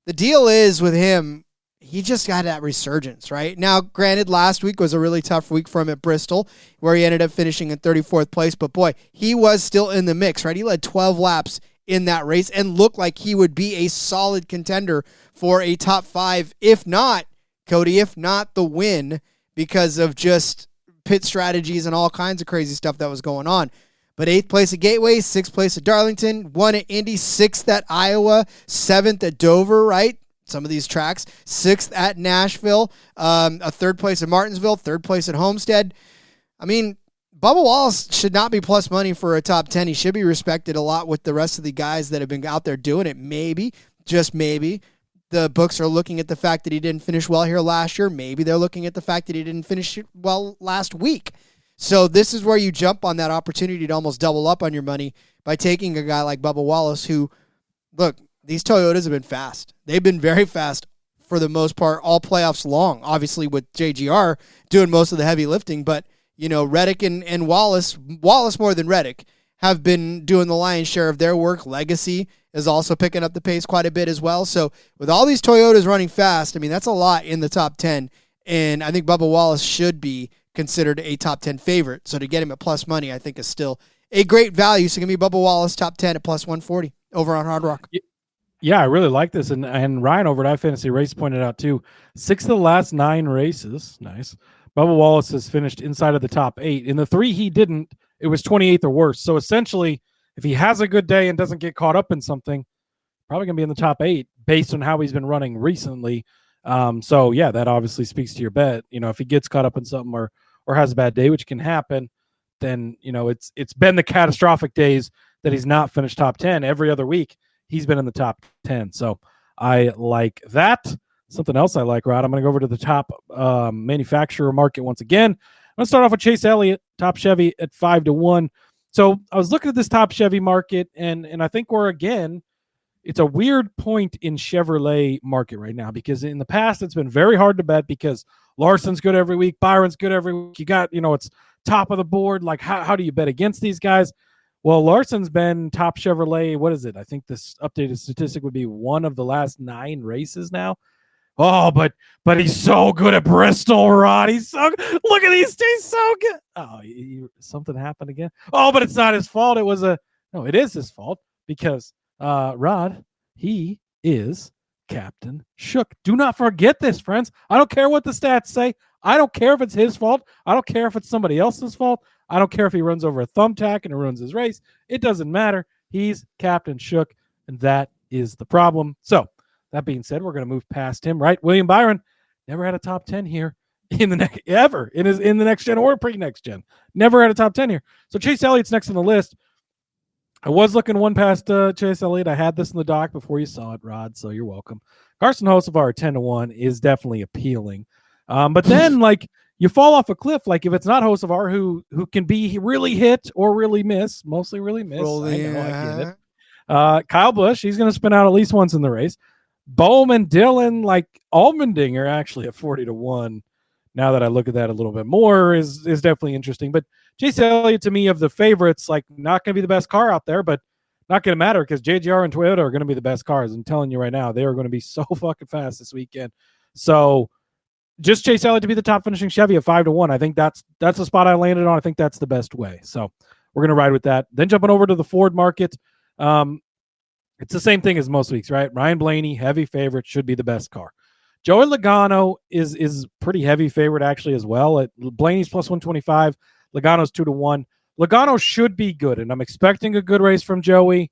the deal is with him, he just got that resurgence, right? Now, granted, last week was a really tough week for him at Bristol, where he ended up finishing in 34th place. But boy, he was still in the mix, right? He led 12 laps in that race and looked like he would be a solid contender for a top 5, if not, Cody, if not the win, because of just pit strategies and all kinds of crazy stuff that was going on. But 8th place at Gateway, 6th place at Darlington, 1 at Indy, 6th at Iowa, 7th at Dover, right? Some of these tracks. 6th at Nashville, a 3rd place at Martinsville, 3rd place at Homestead. I mean, Bubba Wallace should not be plus money for a top 10. He should be respected a lot with the rest of the guys that have been out there doing it. Maybe, just maybe, the books are looking at the fact that he didn't finish well here last year. Maybe they're looking at the fact that he didn't finish well last week. So this is where you jump on that opportunity to almost double up on your money by taking a guy like Bubba Wallace who, look, these Toyotas have been fast. They've been very fast for the most part all playoffs long, obviously with JGR doing most of the heavy lifting. But, you know, Reddick and Wallace more than Reddick, have been doing the lion's share of their work. Legacy is also picking up the pace quite a bit as well. So with all these Toyotas running fast, I mean, that's a lot in the top 10. And I think Bubba Wallace should be considered a top 10 favorite. So to get him at plus money, I think is still a great value. So give me Bubba Wallace top 10 at plus 140 over on Hard Rock. Yeah, I really like this. And Ryan over at iFantasy Race pointed out too, 6 of the last 9 races, nice, Bubba Wallace has finished inside of the top 8. In the 3 he didn't, it was 28th or worse. So essentially, if he has a good day and doesn't get caught up in something, probably going to be in the top 8 based on how he's been running recently. So yeah, that obviously speaks to your bet. You know, if he gets caught up in something or has a bad day, which can happen, then, you know, it's been the catastrophic days that he's not finished top 10. Every other week, he's been in the top 10. So I like that. Something else I like, Rod, I'm going to go over to the top manufacturer market once again. I'm going to start off with Chase Elliott, top Chevy at 5-1. So I was looking at this top Chevy market, and I think it's a weird point in Chevrolet market right now, because in the past it's been very hard to bet because Larson's good every week, Byron's good every week. You got, you know, it's top of the board. Like, how do you bet against these guys? Well, Larson's been top Chevrolet. What is it? I think this updated statistic would be 1 of the last 9 races now. Oh, but he's so good at Bristol, Rod. He's so good. Look at these. He's so good. Oh, something happened again. Oh, but it's not his fault. It is his fault because Rod, he is Captain Shook. Do not forget this, friends. I don't care what the stats say. I don't care if it's his fault. I don't care if it's somebody else's fault. I don't care if he runs over a thumbtack and it ruins his race. It doesn't matter. He's Captain Shook, and that is the problem. So that being said, we're going to move past him, right? William Byron never had a top 10 here in the next ever in the next gen or pre-next gen. Never had a top 10 here. So Chase Elliott's next on the list. I was looking one past Chase Elliott. I had this in the doc before you saw it, Rod, so you're welcome. Carson Hocevar 10-1 is definitely appealing. But then, like, you fall off a cliff. Like, if it's not Hocevar, who can be really hit or really miss, mostly really miss. I get it. Kyle Busch, he's going to spin out at least once in the race. Bowman, Dillon, like Allmendinger, actually at 40-1. Now that I look at that a little bit more, is definitely interesting. But Chase Elliott, to me, of the favorites, like, not going to be the best car out there, but not going to matter because JGR and Toyota are going to be the best cars. I'm telling you right now, they are going to be so fucking fast this weekend. So just Chase Elliott to be the top finishing Chevy at 5-1. I think that's the spot I landed on. I think that's the best way. So we're going to ride with that. Then jumping over to the Ford market. It's the same thing as most weeks, right? Ryan Blaney, heavy favorite, should be the best car. Joey Logano is pretty heavy favorite actually as well. Blaney's plus 125. Logano's 2-1. Logano should be good, and I'm expecting a good race from Joey,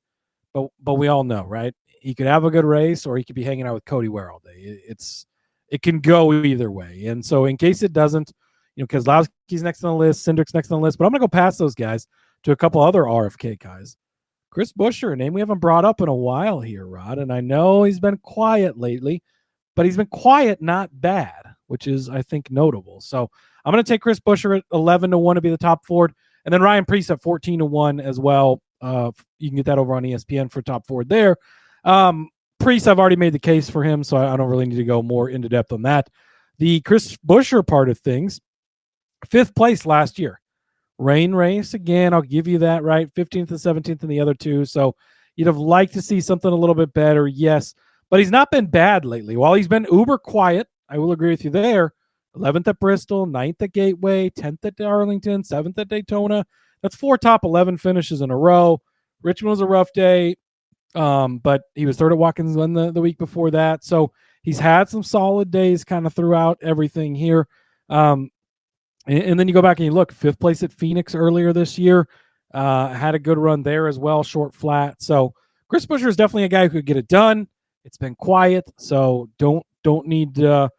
but we all know, right? He could have a good race, or he could be hanging out with Cody Ware all day. It can go either way. And so in case it doesn't, because Kozlowski's next on the list, Cindric's next on the list, but I'm going to go past those guys to a couple other RFK guys. Chris Buescher, a name we haven't brought up in a while here, Rod, and I know he's been quiet lately, but he's been quiet, not bad, which is, I think, notable. So I'm going to take Chris Buescher at 11-1 to be the top Ford, and then Ryan Preece at 14-1 as well. You can get that over on ESPN for top Ford there. Preece, I've already made the case for him, so I don't really need to go more into depth on that. The Chris Buescher part of things, 5th place last year. Rain race, again, I'll give you that, right? 15th and 17th in the other two. So you'd have liked to see something a little bit better, yes. But he's not been bad lately. While he's been uber quiet, I will agree with you there. 11th at Bristol, 9th at Gateway, 10th at Darlington, 7th at Daytona. That's 4 top 11 finishes in a row. Richmond was a rough day, but he was 3rd at Watkins Glen the week before that. So he's had some solid days kind of throughout everything here. And then you go back and you look, 5th place at Phoenix earlier this year, had a good run there as well, short flat. So Chris Buescher is definitely a guy who could get it done. It's been quiet, so don't need to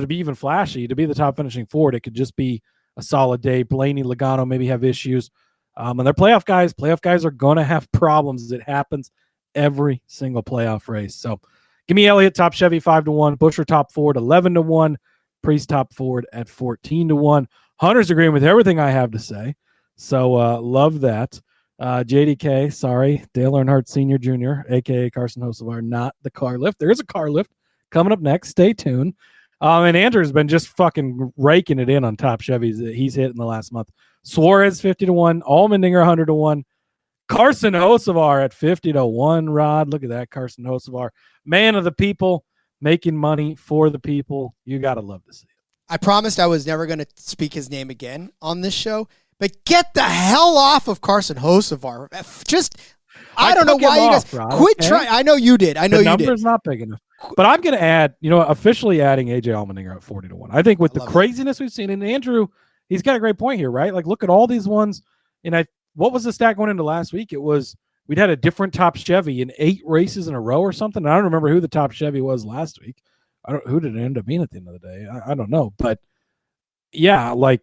be even flashy. To be the top finishing Ford, it could just be a solid day. Blaney, Logano maybe have issues. And they're playoff guys. Playoff guys are going to have problems. It happens every single playoff race. So give me Elliott top Chevy 5-1, Buescher top Ford 11-1, Priest top Ford at 14-1. Hunter's agreeing with everything I have to say. So love that. JDK, sorry, Dale Earnhardt Sr. Jr., a.k.a. Carson Hocevar, not the car lift. There is a car lift coming up next. Stay tuned. And Andrew's been just fucking raking it in on top Chevys that he's hit in the last month. Suarez 50-1, Allmendinger 100-1, Carson Hocevar at 50-1. Rod, look at that, Carson Hocevar, man of the people, making money for the people. You gotta love to see it. I promised I was never going to speak his name again on this show, but get the hell off of Carson Hocevar. I don't know why you guys quit trying. I know you did. I know you did. The number's not big enough. But I'm going to add, officially adding AJ Allmendinger at 40-1. I think with the craziness we've seen, and Andrew, he's got a great point here, right? Like, look at all these ones. And what was the stat going into last week? It was we'd had a different top Chevy in 8 races in a row or something. And I don't remember who the top Chevy was last week. Who did it end up being at the end of the day? I don't know. But yeah, like,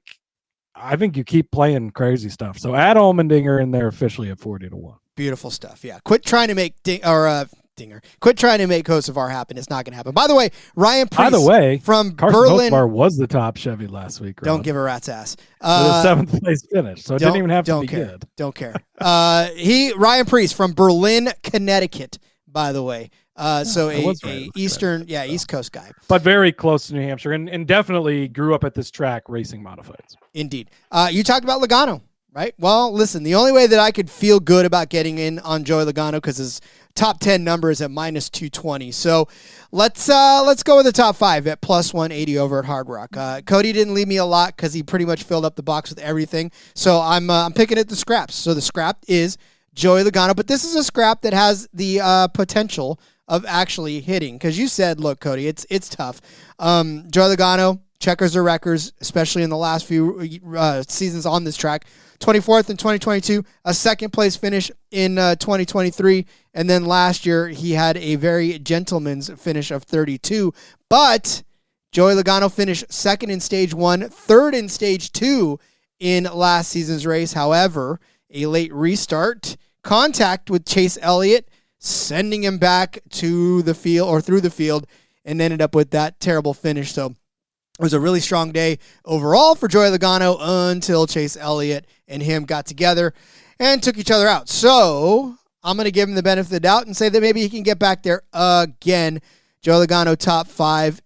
I think you keep playing crazy stuff. So add Allmendinger in there officially at 40-1. Beautiful stuff. Yeah. Quit trying to make Dinger. Quit trying to make Hocevar happen. It's not going to happen. By the way, Ryan Priest from Carson Berlin. Hocevar was the top Chevy last week. Don't give a rat's ass. With a 7th place finish, so it didn't even have to be good. Don't care. Ryan Priest from Berlin, Connecticut, by the way. So a East Coast guy. But very close to New Hampshire and definitely grew up at this track racing modifieds. Indeed. You talked about Logano, right? Well, listen, the only way that I could feel good about getting in on Joey Logano, because his top 10 number is at -220. So let's go with the top 5 at +180 over at Hard Rock. Cody didn't leave me a lot because he pretty much filled up the box with everything. So I'm picking at the scraps. So the scrap is Joey Logano, but this is a scrap that has the potential of actually hitting. Because you said, look, Cody, it's tough. Joey Logano, checkers or wreckers, especially in the last few seasons on this track. 24th in 2022, a 2nd place finish in 2023, and then last year he had a very gentleman's finish of 32. But Joey Logano finished 2nd in stage 1, 3rd in stage 2 in last season's race. However, a late restart, contact with Chase Elliott, sending him back to the field or through the field, and ended up with that terrible finish. So it was a really strong day overall for Joey Logano until Chase Elliott and him got together and took each other out. So I'm going to give him the benefit of the doubt and say that maybe he can get back there again. Joey Logano top 5.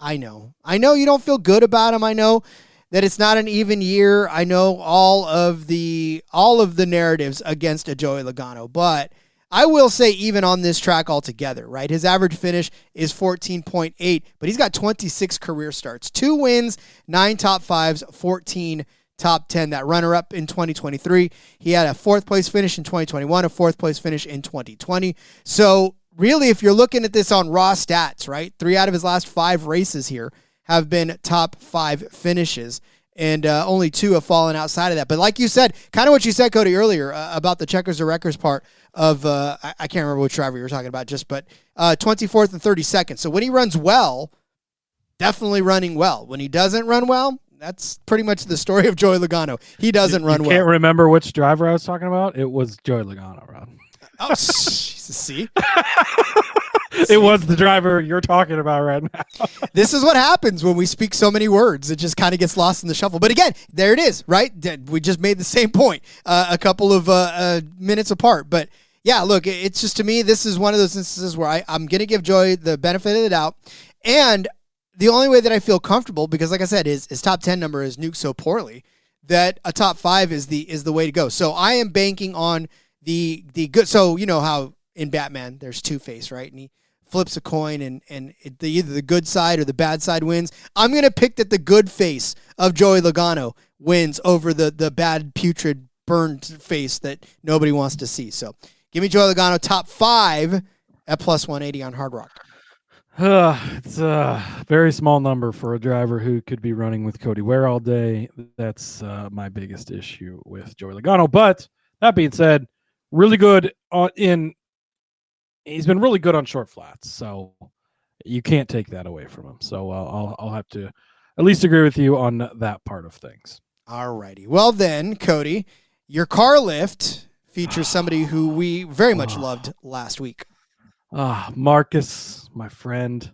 I know you don't feel good about him. I know that it's not an even year. I know all of the narratives against a Joey Logano, but I will say even on this track altogether, right? His average finish is 14.8, but he's got 26 career starts, 2 wins, 9 top 5s, 14 top 10. That runner-up in 2023. He had a 4th place finish in 2021, a 4th place finish in 2020. So really, if you're looking at this on raw stats, right? 3 out of his last 5 races here have been top 5 finishes. And only 2 have fallen outside of that. But like you said, kind of what you said, Cody, earlier about the checkers or wreckers part of, I can't remember which driver you were talking about, 24th and 32nd. So when he runs well, definitely running well. When he doesn't run well, that's pretty much the story of Joey Logano. He doesn't run well. I can't remember which driver I was talking about. It was Joey Logano, Rob. Oh, Jesus, see? It was the driver you're talking about right now. This is what happens when we speak so many words. It just kind of gets lost in the shuffle. But again, there it is, right? We just made the same point a couple of minutes apart. But yeah, look, it's just, to me, this is one of those instances where I'm going to give Joey the benefit of the doubt. And the only way that I feel comfortable, because like I said, his top 10 number is nuked so poorly, that a top 5 is the way to go. So I am banking on the good. So you know how in Batman there's Two-Face, right? And he flips a coin and either the good side or the bad side wins. I'm going to pick that the good face of Joey Logano wins over the bad, putrid, burned face that nobody wants to see. So give me Joey Logano top 5 at +180 on Hard Rock. It's a very small number for a driver who could be running with Cody Ware all day. That's my biggest issue with Joey Logano. But that being said, really good he's been really good on short flats, so you can't take that away from him. So I'll have to at least agree with you on that part of things. All righty. Well then, Cody, your car lift features somebody who we very much loved last week. Marcus, my friend,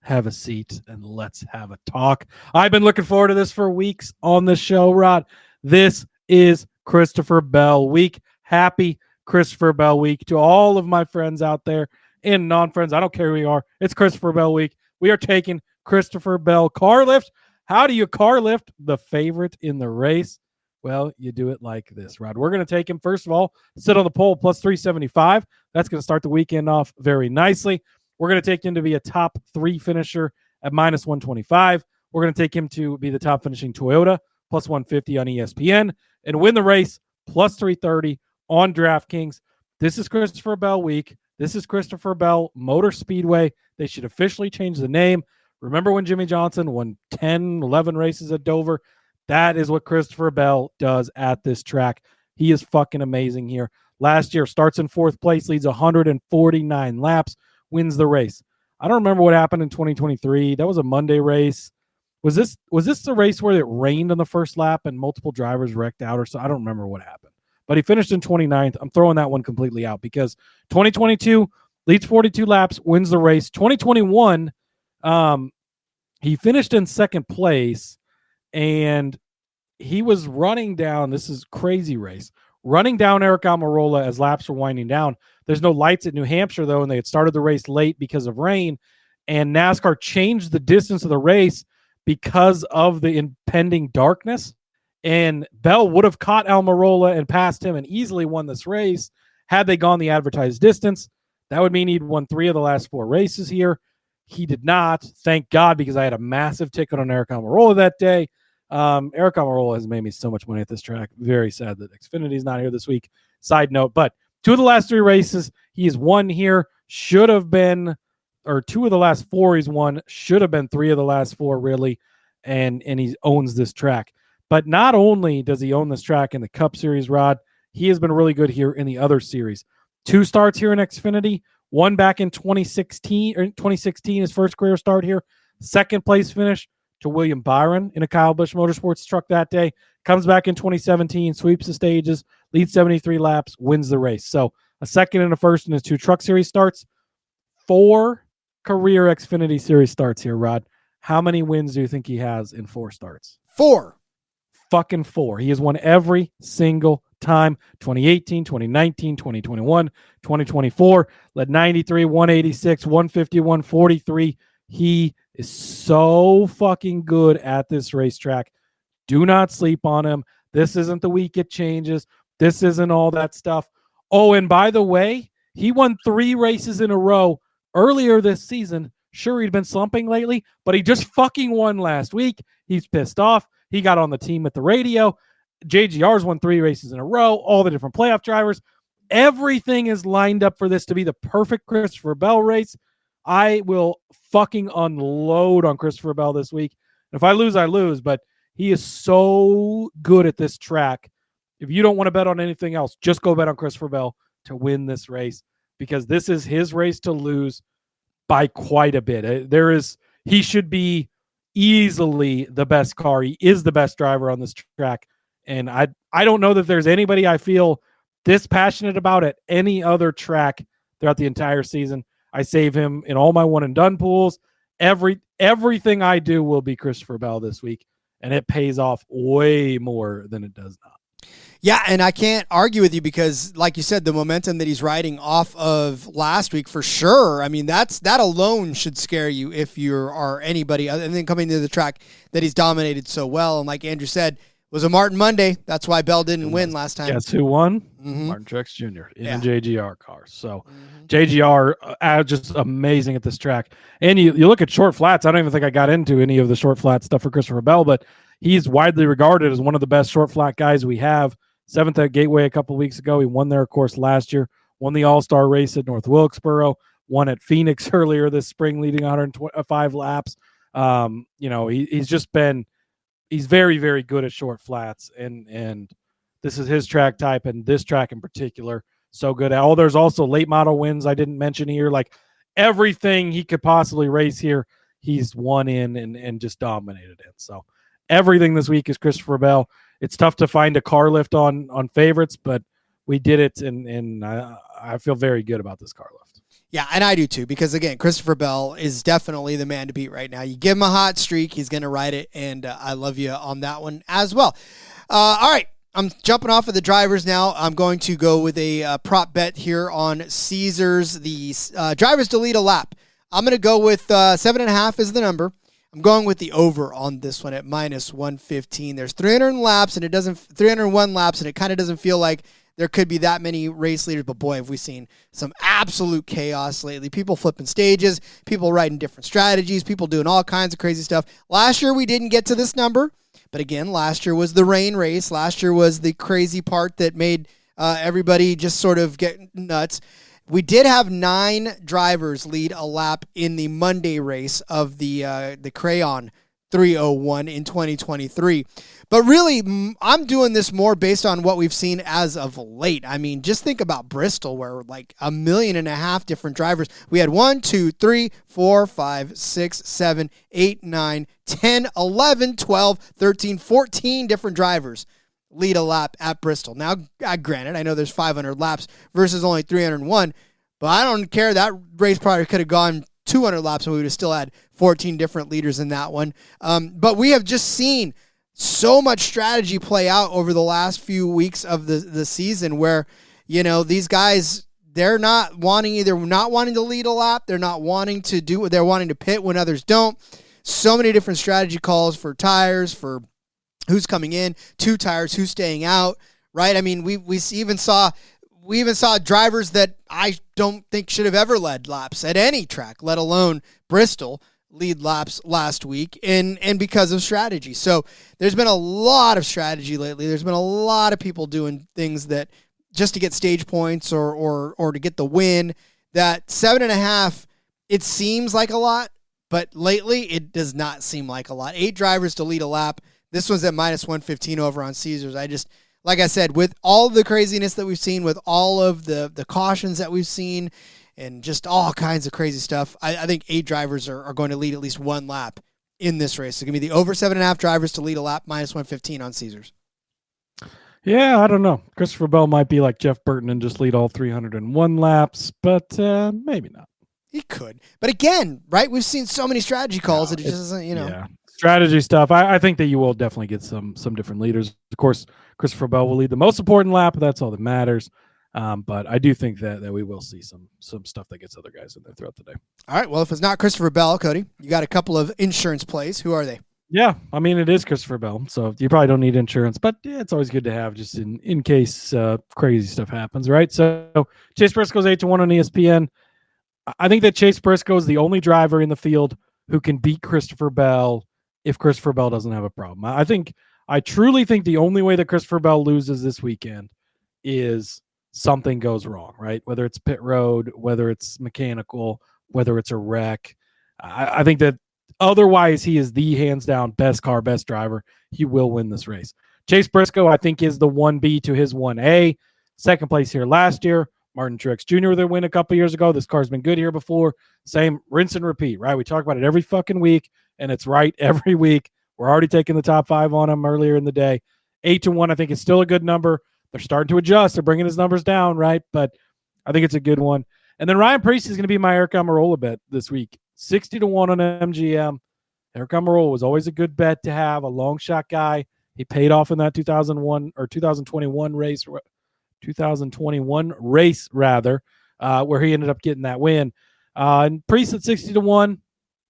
have a seat and let's have a talk. I've been looking forward to this for weeks on the show, Rod. This is Christopher Bell week. Happy Christopher Bell week to all of my friends out there and non-friends. I don't care who you are. It's Christopher Bell week. We are taking Christopher Bell car lift. How do you car lift the favorite in the race? Well, you do it like this, Rod. We're going to take him, first of all, sit on the pole, plus 375. That's going to start the weekend off very nicely. We're going to take him to be a top 3 finisher at minus 125. We're going to take him to be the top finishing Toyota, plus 150 on ESPN, and win the race, plus 330 on DraftKings. This is Christopher Bell week. This is Christopher Bell Motor Speedway. They should officially change the name. Remember when Jimmy Johnson won 10, 11 races at Dover? That is what Christopher Bell does at this track. He is fucking amazing here. Last year, starts in 4th place, leads 149 laps, wins the race. I don't remember what happened in 2023. That was a Monday race. Was this the race where it rained on the first lap and multiple drivers wrecked out or so? I don't remember what happened. But he finished in 29th. I'm throwing that one completely out because 2022 leads 42 laps, wins the race. 2021, he finished in 2nd place. And he was running down, this is crazy race, running down Eric Almirola as laps were winding down. There's no lights at New Hampshire, though, and they had started the race late because of rain. And NASCAR changed the distance of the race because of the impending darkness. And Bell would have caught Almirola and passed him and easily won this race had they gone the advertised distance. That would mean he'd won 3 of the last 4 races here. He did not, thank God, because I had a massive ticket on Eric Almirola that day. Eric Almirola has made me so much money at this track. Very sad that Xfinity's not here this week. Side note, but 2 of the last 3 races he has won here. Should have been, or 2 of the last 4 he's won. Should have been 3 of the last 4, really. And he owns this track. But not only does he own this track in the Cup Series, Rod, he has been really good here in the other series. 2 starts here in Xfinity. 1 back in 2016, his first career start here. 2nd place finish to William Byron in a Kyle Busch Motorsports truck that day. Comes back in 2017, sweeps the stages, leads 73 laps, wins the race. So a 2nd and a 1st in his 2 Truck Series starts. 4 career Xfinity Series starts here, Rod. How many wins do you think he has in 4 starts? 4. Fucking 4. He has won every single time. 2018, 2019, 2021, 2024. Led 93, 186, 150, 143. He is so fucking good at this racetrack. Do not sleep on him. This isn't the week it changes. This isn't all that stuff. Oh, and by the way, he won 3 races in a row earlier this season. Sure, he'd been slumping lately, but he just fucking won last week. He's pissed off. He got on the team at the radio. JGR's won 3 races in a row, all the different playoff drivers. Everything is lined up for this to be the perfect Christopher Bell race. I will fucking unload on Christopher Bell this week. If I lose, I lose, but he is so good at this track. If you don't want to bet on anything else, just go bet on Christopher Bell to win this race because this is his race to lose by quite a bit. He should be easily the best car. He is the best driver on this track. And I don't know that there's anybody I feel this passionate about at any other track throughout the entire season. I save him in all my one and done pools. Everything I do will be Christopher Bell this week, and it pays off way more than it does not. Yeah, and I can't argue with you because, like you said, the momentum that he's riding off of last week for sure. I mean, that alone should scare you if you are anybody. And then coming to the track that he's dominated so well, and like Andrew said, was a Martin Monday. That's why Bell didn't win last time. Guess who won? Mm-hmm. Martin Truex Jr. in a JGR car. So JGR just amazing at this track. And you look at short flats. I don't even think I got into any of the short flat stuff for Christopher Bell, but he's widely regarded as one of the best short flat guys we have. 7th at Gateway a couple weeks ago. He won there, of course, last year. Won the All-Star race at North Wilkesboro. won at Phoenix earlier this spring, leading 105 laps. He's very, very good at short flats, and this is his track type, and this track in particular, so good. There's also late model wins I didn't mention here. Like everything he could possibly race here, he's won in and just dominated it. So everything this week is Christopher Bell. It's tough to find a car lift on favorites, but we did it, and I feel very good about this car lift. Yeah, and I do too, because again, Christopher Bell is definitely the man to beat right now. You give him a hot streak, he's going to ride it, and I love you on that one as well. All right, I'm jumping off of the drivers now. I'm going to go with a prop bet here on Caesars, the drivers to lead a lap. I'm going to go with 7.5 is the number. I'm going with the over on this one at -115. There's 301 laps, and it kind of doesn't feel like there could be that many race leaders, but boy, have we seen some absolute chaos lately. People flipping stages, people riding different strategies, people doing all kinds of crazy stuff. Last year, we didn't get to this number, but again, last year was the rain race. Last year was the crazy part that made everybody just sort of get nuts. We did have 9 drivers lead a lap in the Monday race of the Crayon 301 in 2023. But really, I'm doing this more based on what we've seen as of late. I mean, just think about Bristol, where like 1.5 million different drivers. We had 1, 2, 3, 4, 5, 6, 7, 8, 9, 10, 11, 12, 13, 14 different drivers lead a lap at Bristol. Now, granted, I know there's 500 laps versus only 301, but I don't care. That race probably could have gone 200 laps and we would have still had 14 different leaders in that one. But we have just seen so much strategy play out over the last few weeks of the season where, these guys, they're not wanting to lead a lap. They're not wanting to do what they're wanting to pit when others don't. So many different strategy calls for tires, for who's coming in, 2 tires, who's staying out, right? I mean, we even saw drivers that I don't think should have ever led laps at any track, let alone Bristol, lead laps last week, and because of strategy. So there's been a lot of strategy lately. There's been a lot of people doing things that just to get stage points or to get the win. That 7.5, it seems like a lot, but lately it does not seem like a lot. 8 drivers to lead a lap. This one's at -115 over on Caesars. Like I said, with all the craziness that we've seen, with all of the cautions that we've seen, and just all kinds of crazy stuff, I think 8 drivers are going to lead at least 1 lap in this race. It's going to be the over 7.5 drivers to lead a lap, -115 on Caesars. Yeah, I don't know. Christopher Bell might be like Jeff Burton and just lead all 301 laps, but maybe not. He could. But again, right, we've seen so many strategy calls that it just doesn't, Yeah. Strategy stuff. I think that you will definitely get some different leaders. Of course, Christopher Bell will lead the most important lap. That's all that matters. But I do think that we will see some stuff that gets other guys in there throughout the day. All right. Well, if it's not Christopher Bell, Cody, you got a couple of insurance plays. Who are they? Yeah. I mean, it is Christopher Bell, so you probably don't need insurance, but yeah, it's always good to have just in case crazy stuff happens, right? So Chase Briscoe's 8-1 on ESPN. I think that Chase Briscoe is the only driver in the field who can beat Christopher Bell if Christopher Bell doesn't have a problem. I truly think the only way that Christopher Bell loses this weekend is something goes wrong, right? Whether it's pit road, whether it's mechanical, whether it's a wreck. I think that otherwise he is the hands down best car, best driver. He will win this race. Chase Briscoe, I think, is the 1B to his 1A. Second place here last year. Martin Truex Jr. that win a couple years ago. This car's been good here before. Same rinse and repeat, right? We talk about it every fucking week, and it's right every week. We're already taking the top 5 on him earlier in the day. 8-1, I think, is still a good number. They're starting to adjust. They're bringing his numbers down, right? But I think it's a good one. And then Ryan Preece is going to be my Eric Almirola bet this week. 60-1 on MGM. Eric Almirola was always a good bet to have, a long shot guy. He paid off in that 2021 race, where he ended up getting that win. And Preece at 60-1.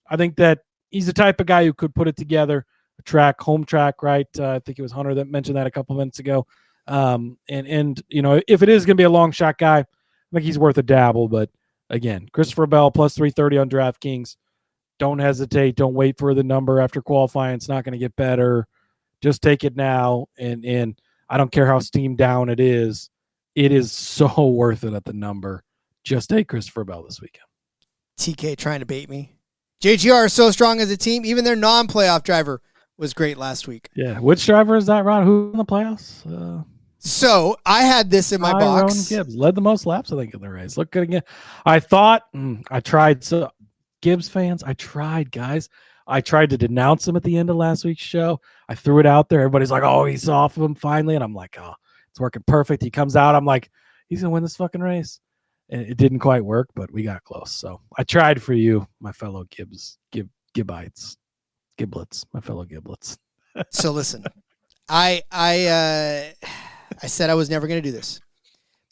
I think that he's the type of guy who could put it together. A track, home track, right? I think it was Hunter that mentioned that a couple minutes ago. And if it is going to be a long shot guy, I think he's worth a dabble. But again, Christopher Bell plus 330 on DraftKings. Don't hesitate. Don't wait for the number after qualifying. It's not going to get better. Just take it now. And I don't care how steamed down it is. It is so worth it at the number. Just take Christopher Bell this weekend. TK trying to bait me. JGR is so strong as a team. Even their non-playoff driver was great last week. Yeah. Which driver is that, Ron? Who in the playoffs? So I had this in my box. Gibbs led the most laps, I think, in the race. Look good again. I thought I tried. So Gibbs fans, I tried, guys. I tried to denounce him at the end of last week's show. I threw it out there. Everybody's like, "Oh, he's off of him finally," and I'm like, "Oh, it's working perfect." He comes out. I'm like, "He's gonna win this fucking race." And it didn't quite work, but we got close. So I tried for you, my fellow Gibbites, my fellow Giblets. So listen, I said I was never going to do this,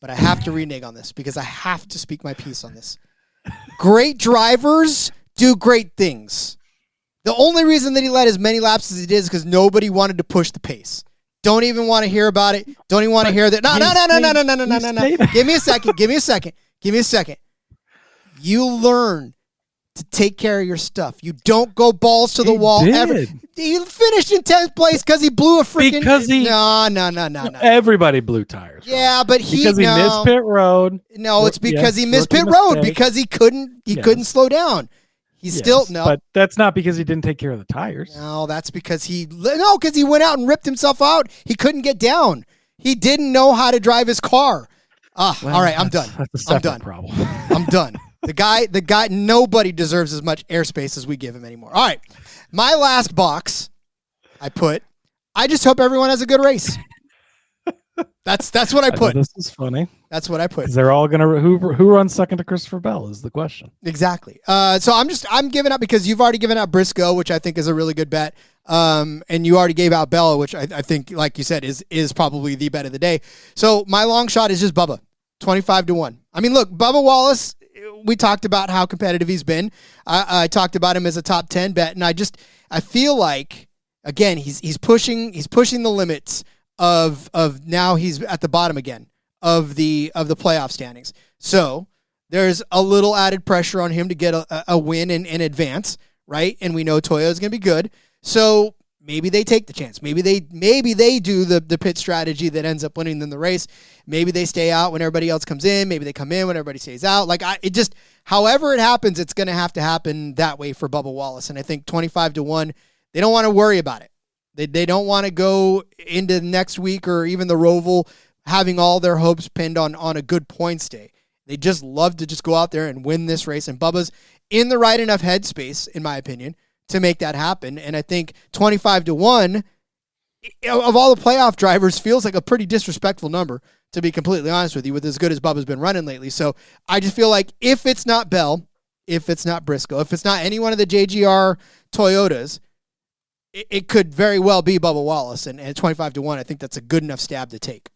but I have to renege on this because I have to speak my piece on this. Great drivers do great things. The only reason that he led as many laps as he did is because nobody wanted to push the pace. Don't even want to hear about it. Don't even want to hear that. No. Give me a second. You learn to take care of your stuff. You don't go balls to the wall ever. He finished in 10th place because he blew a freaking... No. Everybody blew tires. Yeah, but because he missed pit road. No, it's because he missed pit road because he couldn't slow down. But that's not because he didn't take care of the tires. No, that's because he went out and ripped himself out. He couldn't get down. He didn't know how to drive his car. All right, I'm done. I'm done. Problem. I'm done. The guy, nobody deserves as much airspace as we give him anymore. All right, my last box, I just hope everyone has a good race. That's what I put. This is funny. That's what I put. They're all gonna who runs second to Christopher Bell is the question. Exactly. So I'm giving up because you've already given out Briscoe, which I think is a really good bet. And you already gave out Bell, which I think, like you said, is probably the bet of the day. So my long shot is just Bubba, 25-1. I mean, look, Bubba Wallace. We talked about how competitive he's been. I talked about him as a top 10 bet, and I feel like again he's pushing the limits of now he's at the bottom again of the playoff standings. So there's a little added pressure on him to get a win in advance, right? And we know Toyota's going to be good. So maybe they take the chance. Maybe they do the pit strategy that ends up winning them the race. Maybe they stay out when everybody else comes in. Maybe they come in when everybody stays out. However it happens, it's going to happen that way for Bubba Wallace. And I think 25-1, they don't want to worry about it. They don't want to go into next week or even the Roval having all their hopes pinned on a good points day. They just love to just go out there and win this race. And Bubba's in the right enough headspace, in my opinion, to make that happen. And I think 25-1 of all the playoff drivers feels like a pretty disrespectful number, to be completely honest with you, with as good as Bubba's been running lately. So I just feel like if it's not Bell, if it's not Briscoe, if it's not any one of the JGR Toyotas, it could very well be Bubba Wallace. And 25-1, I think that's a good enough stab to take.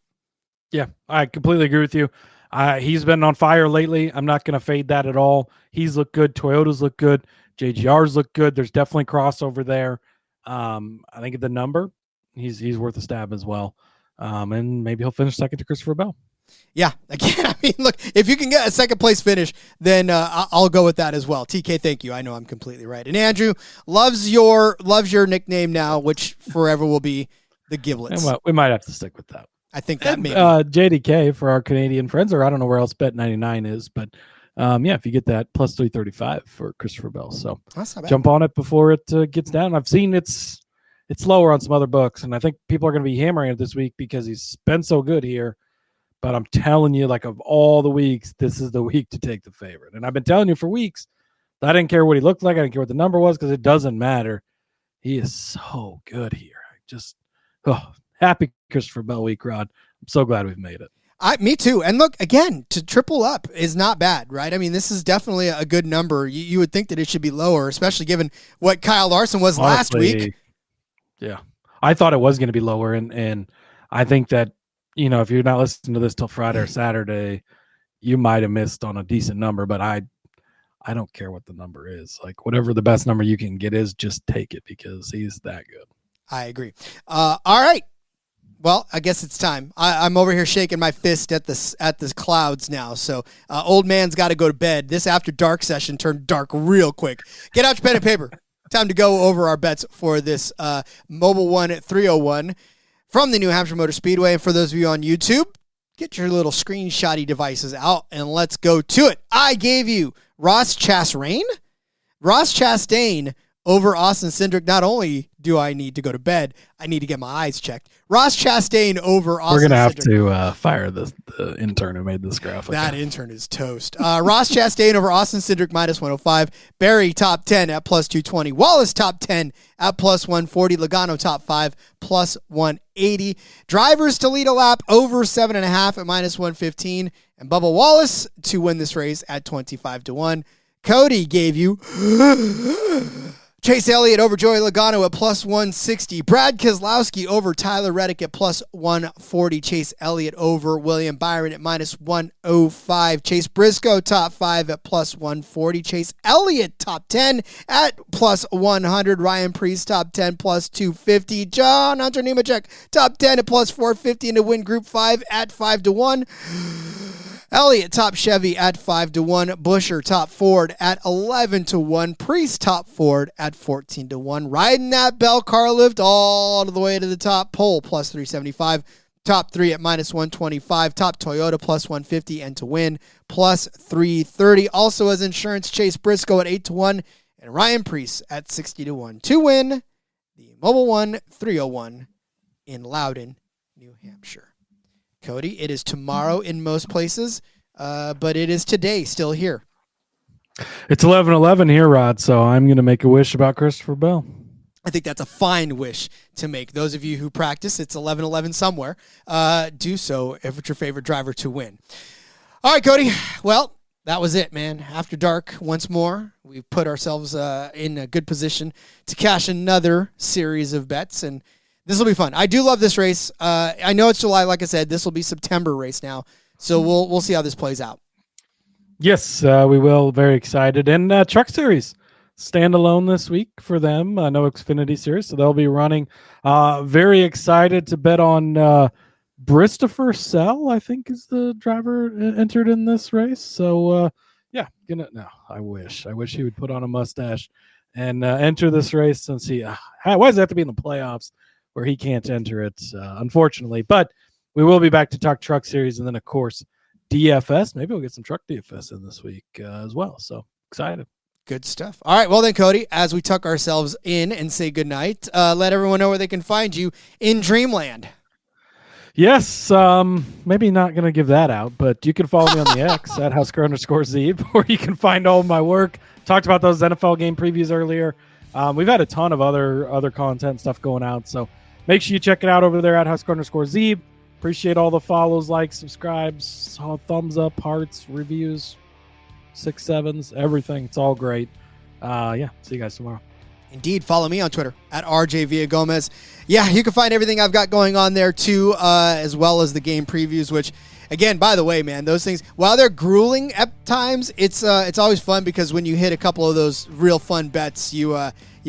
Yeah, I completely agree with you. He's been on fire lately. I'm not going to fade that at all. He's looked good. Toyotas look good. JGRs look good. There's definitely crossover there. I think the number, he's worth a stab as well. And maybe he'll finish second to Christopher Bell. Yeah, again, I mean, look, if you can get a second place finish, then I'll go with that as well. TK, thank you. I know I'm completely right. And Andrew loves your nickname now, which forever will be the Giblets. We might have to stick with that. I think that maybe. JDK for our Canadian friends, or I don't know where else Bet99 is, but if you get that, plus 335 for Christopher Bell. So jump on it before it gets down. I've seen it's lower on some other books, and I think people are going to be hammering it this week because he's been so good here. But I'm telling you, like, of all the weeks, this is the week to take the favorite. And I've been telling you for weeks that I didn't care what he looked like. I didn't care what the number was because it doesn't matter. He is so good here. Happy Christopher Bell week, Rod. I'm so glad we've made it. Me too. And look, again, to triple up is not bad, right? I mean, this is definitely a good number. You would think that it should be lower, especially given what Kyle Larson was last week. Yeah. I thought it was going to be lower. And I think that, if you're not listening to this till Friday or Saturday, you might have missed on a decent number, but I don't care what the number is. Like, whatever the best number you can get is, just take it because he's that good. I agree. All right. Well, I guess it's time. I'm over here shaking my fist at the clouds now. So old man's got to go to bed. This after dark session turned dark real quick. Get out your pen and paper. Time to go over our bets for this Mobil 1 at 301 from the New Hampshire Motor Speedway. And for those of you on YouTube, get your little screenshotty devices out and let's go to it. I gave you Ross Chastain? Ross Chastain over Austin Cindric. Not only do I need to go to bed, I need to get my eyes checked. Ross Chastain over Austin Cindric. We're going to have to fire the intern who made this graphic. That intern is toast. Ross Chastain over Austin Cindric minus 105. Barry top 10 at plus 220. Wallace top 10 at plus 140. Logano top 5 plus 180. Drivers to lead a lap over 7.5 at minus 115. And Bubba Wallace to win this race at 25-1. Cody gave you Chase Elliott over Joey Logano at plus 160. Brad Keselowski over Tyler Reddick at plus 140. Chase Elliott over William Byron at minus 105. Chase Briscoe top 5 at plus 140. Chase Elliott top 10 at plus 100. Ryan Preece top 10 plus 250. John Hunter Nemechek top 10 at plus 450 and to win Group 5 at 5-1. Elliott top Chevy at 5-1. Busher top Ford at 11-1. Priest top Ford at 14-1. Riding that bell car lift all the way to the top. Pole plus 375. Top 3 at minus 125. Top Toyota plus 150. And to win plus 330. Also as insurance, Chase Briscoe at 8-1. And Ryan Preece at 60-1. To win the Mobil 1 301 in Loudon, New Hampshire. Cody, it is tomorrow in most places, but it is today still here. It's 11:11 here, Rod, so I'm going to make a wish about Christopher Bell. I think that's a fine wish to make. Those of you who practice, it's 11:11 somewhere. Do so if it's your favorite driver to win. All right, Cody. Well, that was it, man. After dark, once more, we've put ourselves in a good position to cash another series of bets, and this will be fun. I do love this race. I know it's July. Like I said, this will be September race now. So we'll see how this plays out. Yes, we will. Very excited. And Truck Series standalone this week for them. No Xfinity Series. So they'll be running. Very excited to bet on Christopher Sell, I think is the driver entered in this race. So, I wish he would put on a mustache and enter this race since he why does it have to be in the playoffs where he can't enter it, unfortunately. But we will be back to talk Truck Series and then, of course, DFS. Maybe we'll get some truck DFS in this week as well. So excited. Good stuff. All right. Well, then, Cody, as we tuck ourselves in and say goodnight, let everyone know where they can find you in Dreamland. Yes. Maybe not going to give that out, but you can follow me on the X at Husker_Zeeb, where you can find all my work. Talked about those NFL game previews earlier. We've had a ton of other content stuff going out, so make sure you check it out over there at Husker_Zeeb. Appreciate all the follows, likes, subscribes, thumbs up, hearts, reviews, 6, 7s, everything. It's all great. See you guys tomorrow. Indeed. Follow me on Twitter at RJ Villagomez. Yeah, you can find everything I've got going on there too, as well as the game previews, which, again, by the way, man, those things, while they're grueling at times, it's always fun because when you hit a couple of those real fun bets, you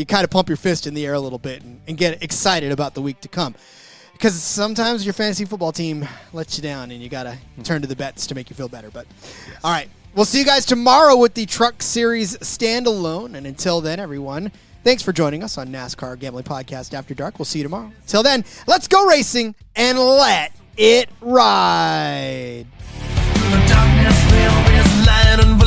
kind of pump your fist in the air a little bit and get excited about the week to come. Because sometimes your fantasy football team lets you down and you got to turn to the bets to make you feel better. But yes. All right, we'll see you guys tomorrow with the Truck Series standalone. And until then, everyone, thanks for joining us on NASCAR Gambling Podcast After Dark. We'll see you tomorrow. Till then, let's go racing and let it ride. The darkness, there is light and